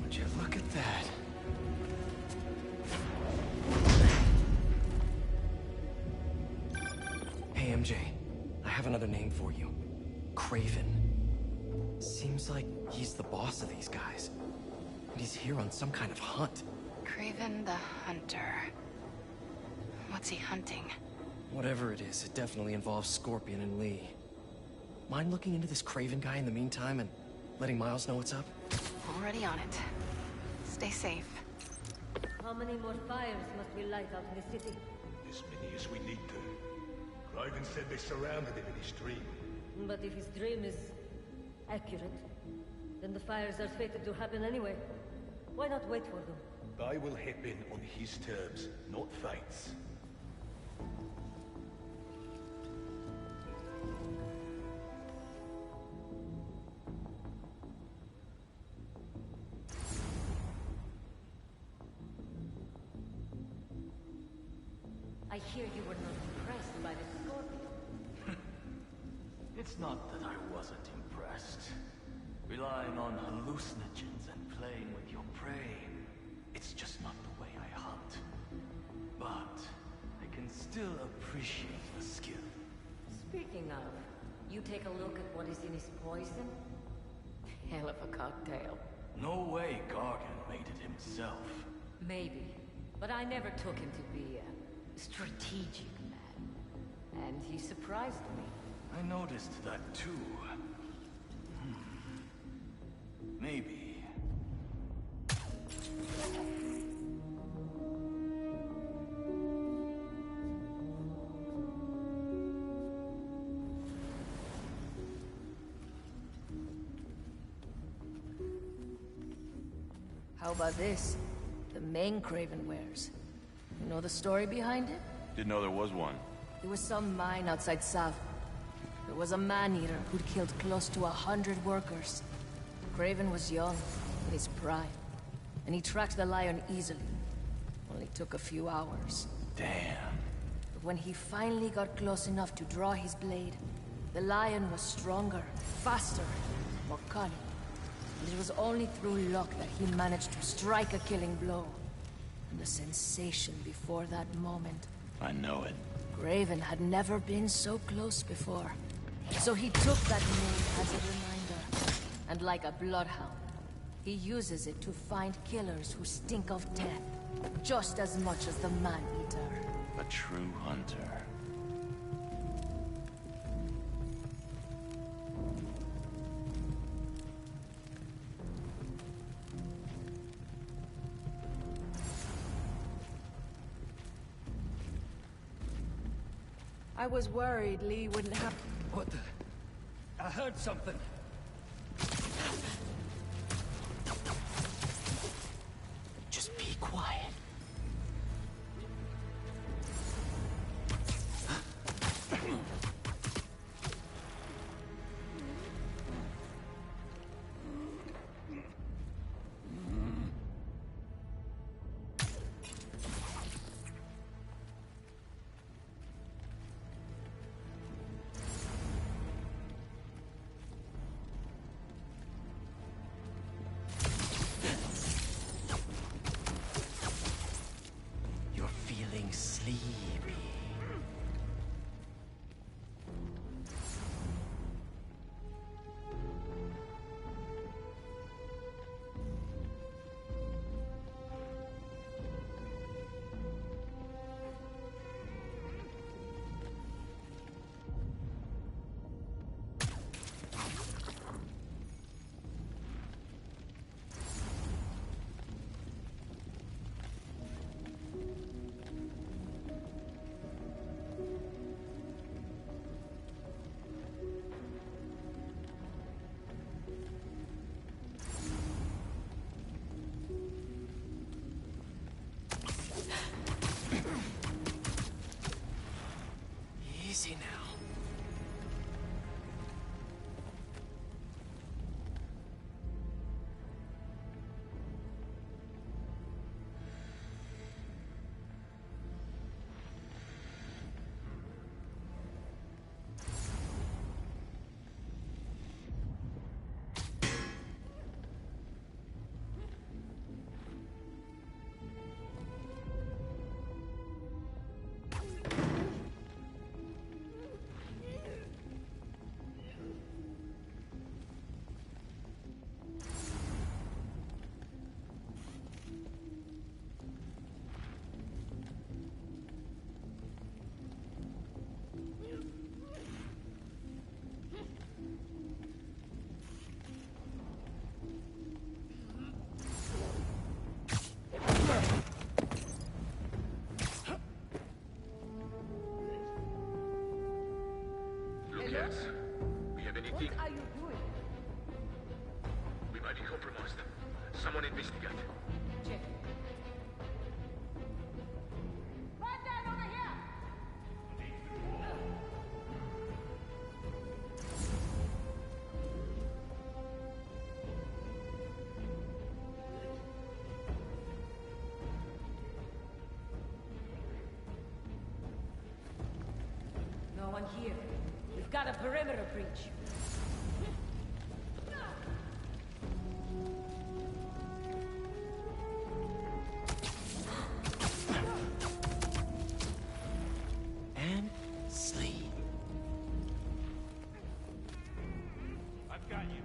[SPEAKER 2] Would you look at that? Hey, MJ. I have another name for you. Kraven. Seems like he's the boss of these guys. And he's here on some kind of hunt.
[SPEAKER 18] Kraven the Hunter. What's he hunting?
[SPEAKER 2] Whatever it is, it definitely involves Scorpion and Lee. Mind looking into this Kraven guy in the meantime and letting Miles know what's up?
[SPEAKER 18] Already on it. Stay safe.
[SPEAKER 9] How many more fires must we light out in the city?
[SPEAKER 3] As many as we need to. Kraven said they surrounded him in his dream.
[SPEAKER 9] But if his dream is accurate, then the fires are fated to happen anyway. Why not wait for them?
[SPEAKER 3] I will hip in on his terms, not fate's.
[SPEAKER 9] I hear you were not impressed by the Scorpion.
[SPEAKER 16] It's not that I wasn't impressed. Relying on hallucinogens and playing with your prey, it's just not the way I hunt. But I can still appreciate the skill.
[SPEAKER 9] Speaking of, you take a look at what is in his poison? Hell of a cocktail.
[SPEAKER 16] No way Gargan made it himself.
[SPEAKER 9] Maybe, but I never took him to be a strategic man. And he surprised me.
[SPEAKER 16] I noticed that too. Maybe.
[SPEAKER 9] How about this? The main Kraven wears. You know the story behind it?
[SPEAKER 5] Didn't know there was one.
[SPEAKER 9] There was some mine outside Sav. There was a man-eater who'd killed close to 100 workers. Kraven was young, in his prime, and he tracked the lion easily. Only took a few hours.
[SPEAKER 16] Damn.
[SPEAKER 9] But when he finally got close enough to draw his blade, the lion was stronger, faster, more cunning. And it was only through luck that he managed to strike a killing blow. And the sensation before that moment.
[SPEAKER 5] I know it.
[SPEAKER 9] Kraven had never been so close before. So he took that name as a reminder. And like a bloodhound, He uses it to find killers who stink of death, just as much as the man-eater.
[SPEAKER 5] A true hunter.
[SPEAKER 9] I was worried Lee wouldn't have...
[SPEAKER 6] What the... I heard something.
[SPEAKER 2] Just be quiet. Sleepy. Easy now.
[SPEAKER 4] Yes. We have anything?
[SPEAKER 9] What are you doing?
[SPEAKER 4] We might be compromised. Someone investigate.
[SPEAKER 9] Check. Bandit over here! No one here. We've got a perimeter breach.
[SPEAKER 2] And sleep.
[SPEAKER 6] I've got you.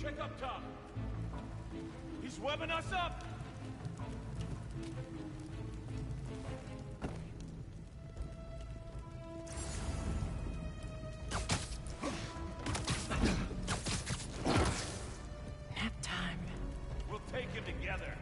[SPEAKER 6] Check up top. He's webbing us up.
[SPEAKER 2] Nap time.
[SPEAKER 6] We'll take him together.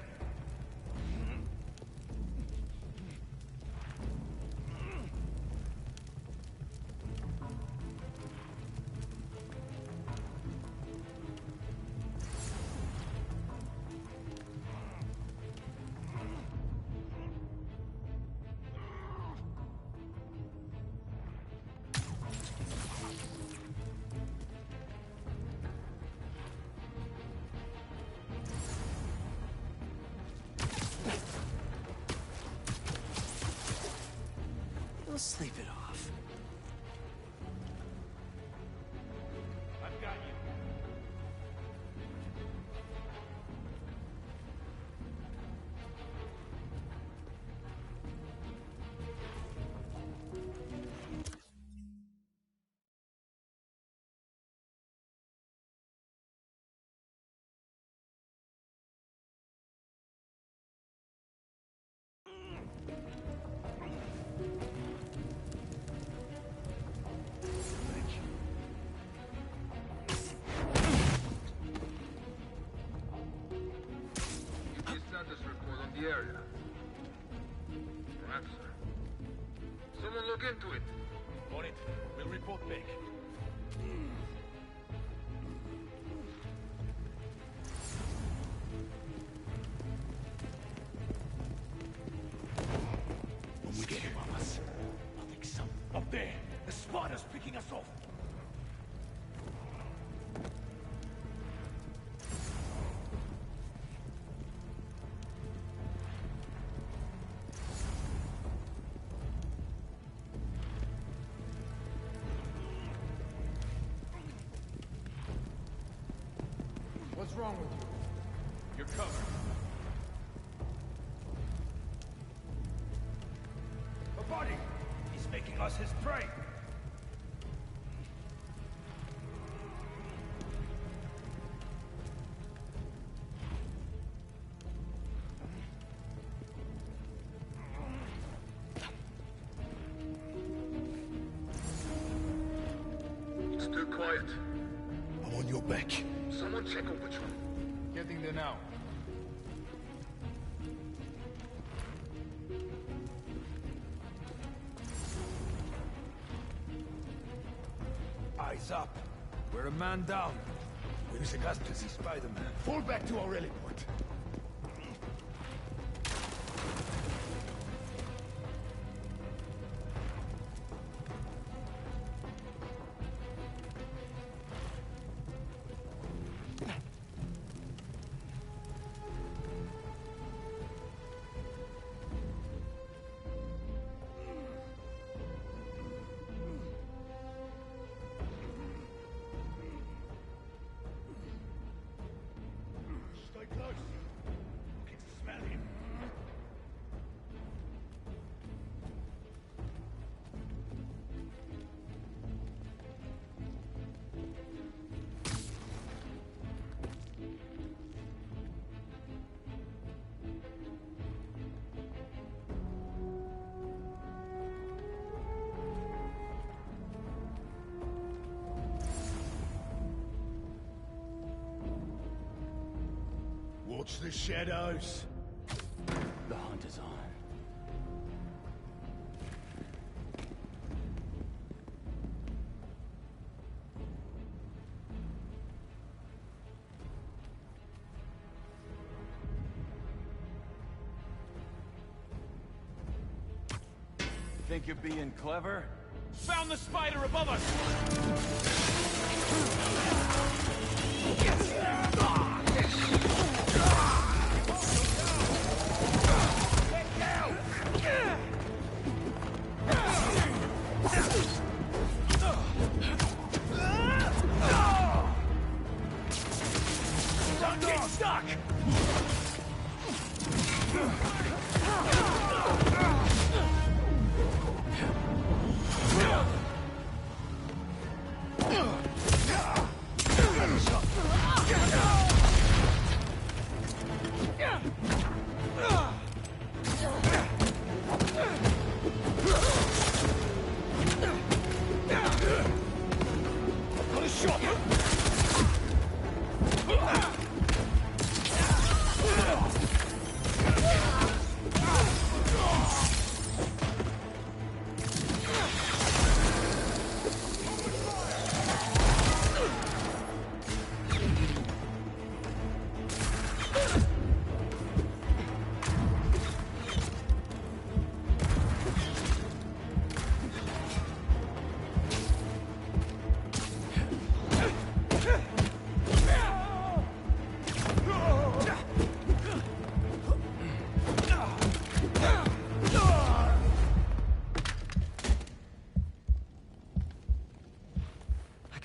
[SPEAKER 2] I'll sleep it off.
[SPEAKER 3] I've got you.
[SPEAKER 10] Status report on the area. Perhaps, sir. Someone look into it.
[SPEAKER 3] On it. We'll report back. When we get him on us, I'll think some. Up there! The spider's picking us off!
[SPEAKER 10] What's wrong with you?
[SPEAKER 3] You're covered.
[SPEAKER 6] A body! He's making us his prey!
[SPEAKER 10] It's too quiet.
[SPEAKER 3] I'm on your back.
[SPEAKER 10] Someone check on which one. Getting there now.
[SPEAKER 6] Eyes up. We're a man down. We're using us to see Spider-Man.
[SPEAKER 3] Fall back to our rally point. Stay close. I can smell him. Watch the shadows.
[SPEAKER 16] The hunt is on.
[SPEAKER 5] Think you're being clever?
[SPEAKER 6] Found the spider above us! Don't get stuck!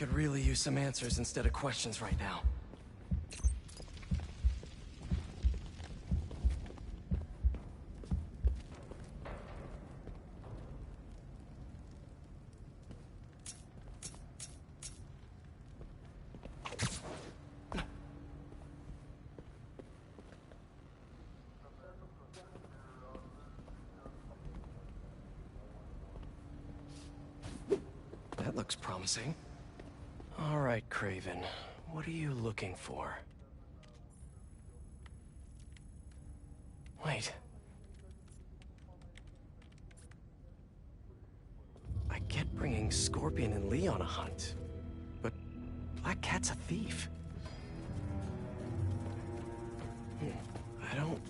[SPEAKER 2] could really use some answers instead of questions right now. That looks promising. All right, Craven. What are you looking for? Wait. I get bringing Scorpion and Lee on a hunt, but Black Cat's a thief. I don't...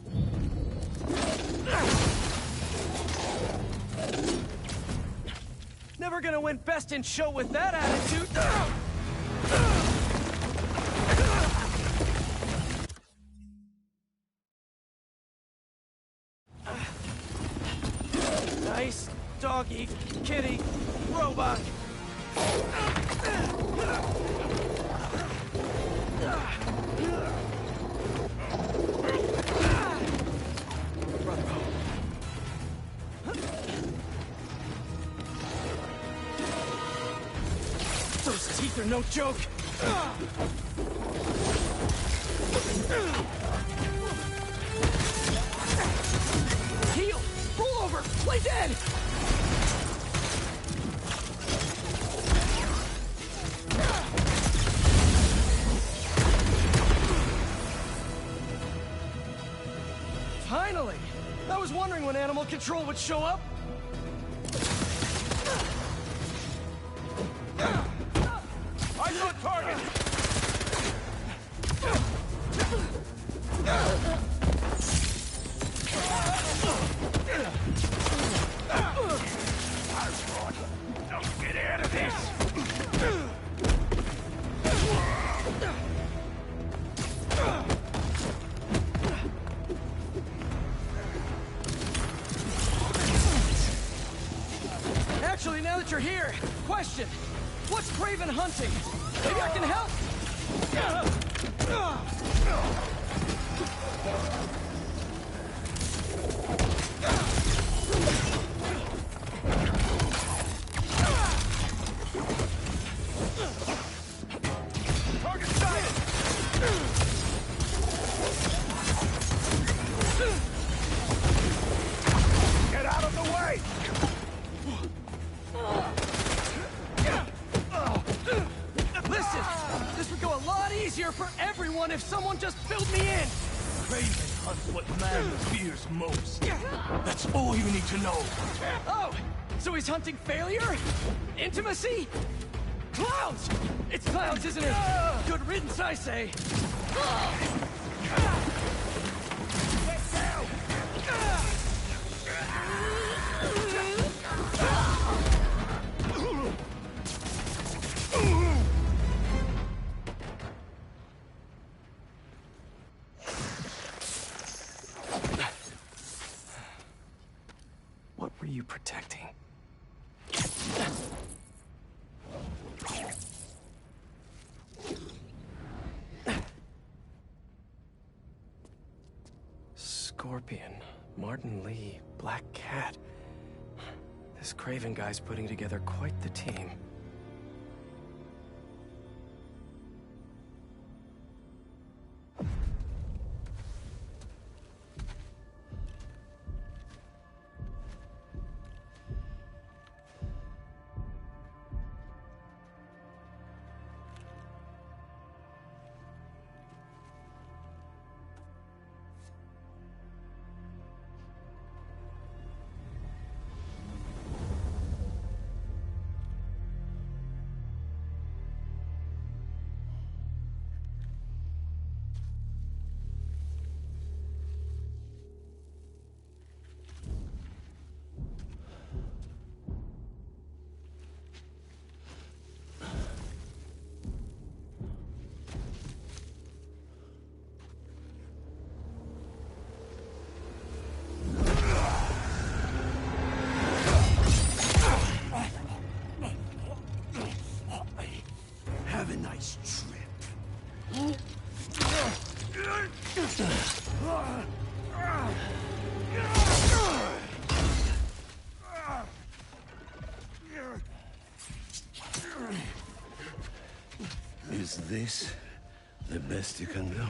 [SPEAKER 2] Never gonna win Best in Show with that attitude! Nice doggy, kitty, robot! Those teeth are no joke! Heal! Roll over! Play dead! Finally! I was wondering when Animal Control would show up.
[SPEAKER 7] I'm on target!
[SPEAKER 3] Get out of this!
[SPEAKER 2] Actually, now that you're here, question. What's Craven hunting? Maybe I can help?
[SPEAKER 7] Target sighted! Get out of the way!
[SPEAKER 2] Listen, this would go a lot easier for everyone if someone just filled me in.
[SPEAKER 3] Craven hunts what man fears most. That's all you need to know.
[SPEAKER 2] Oh, so he's hunting failure? Intimacy? Clowns! It's clowns, isn't it? Good riddance, I say.
[SPEAKER 3] Get down!
[SPEAKER 2] What were you protecting? Scorpion, Martin Lee, Black Cat. This Craven guy's putting together quite the team.
[SPEAKER 3] this the best you can do?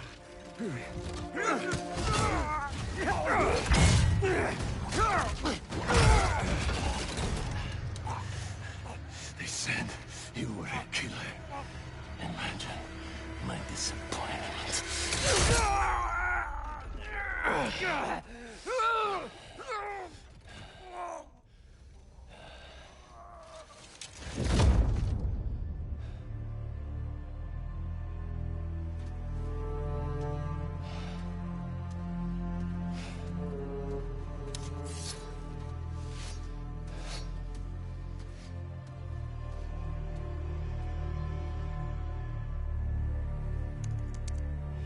[SPEAKER 3] They said you were a killer. Imagine my disappointment.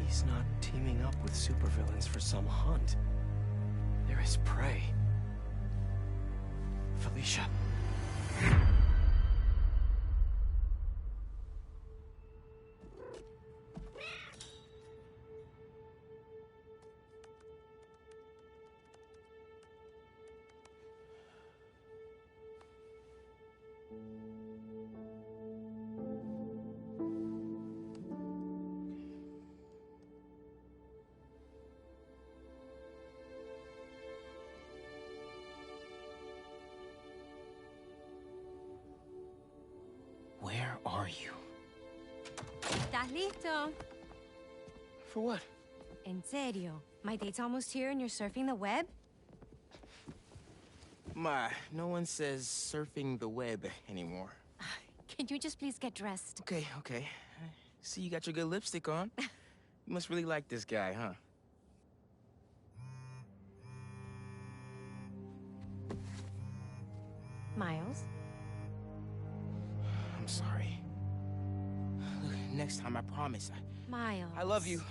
[SPEAKER 2] He's not teaming up with supervillains for some hunt. They're his prey. Felicia. Where are you?
[SPEAKER 19] ¿Estás listo?
[SPEAKER 2] For what?
[SPEAKER 19] En serio? My date's almost here and you're surfing the web?
[SPEAKER 15] Ma, no one says surfing the web anymore.
[SPEAKER 19] Can you just please get dressed?
[SPEAKER 15] Okay, okay. See, you got your good lipstick on. You must really like this guy, huh?
[SPEAKER 19] Miles?
[SPEAKER 15] I'm sorry. Look, next time, I promise.
[SPEAKER 19] Miles.
[SPEAKER 15] I love you.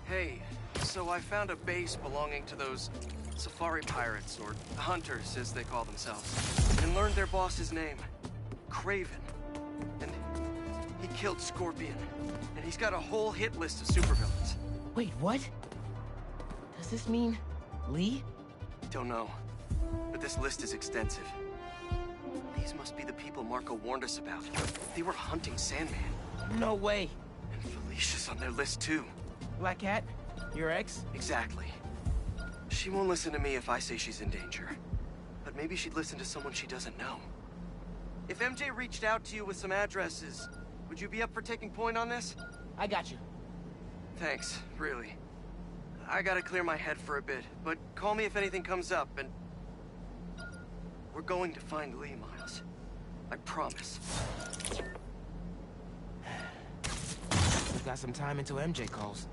[SPEAKER 2] Hey, so I found a base belonging to those safari pirates, or hunters, as they call themselves, and learned their boss's name, Craven. And he killed Scorpion, and he's got a whole hit list of supervillains.
[SPEAKER 15] Wait, what? Does this mean Lee?
[SPEAKER 2] Don't know, but this list is extensive. These must be the people Marco warned us about. They were hunting Sandman.
[SPEAKER 15] No way.
[SPEAKER 2] And Felicia's on their list too.
[SPEAKER 15] Black Cat? Your ex?
[SPEAKER 2] Exactly. She won't listen to me if I say she's in danger. But maybe she'd listen to someone she doesn't know. If MJ reached out to you with some addresses, would you be up for taking point on this?
[SPEAKER 15] I got you.
[SPEAKER 2] Thanks, really. I gotta clear my head for a bit, but call me if anything comes up, and... we're going to find Lee, Miles. I promise.
[SPEAKER 15] We've got some time until MJ calls.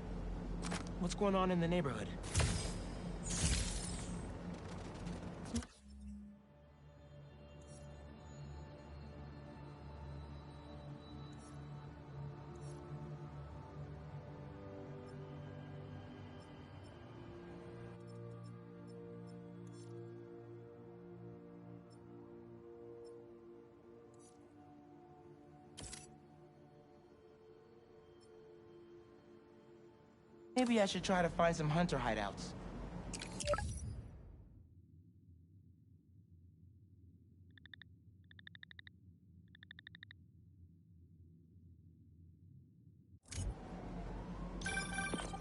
[SPEAKER 15] What's going on in the neighborhood? Maybe I should try to find some hunter hideouts.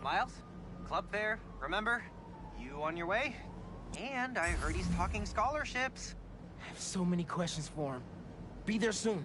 [SPEAKER 20] Miles? Club fair, remember? You on your way? And I heard he's talking scholarships.
[SPEAKER 15] I have so many questions for him. Be there soon.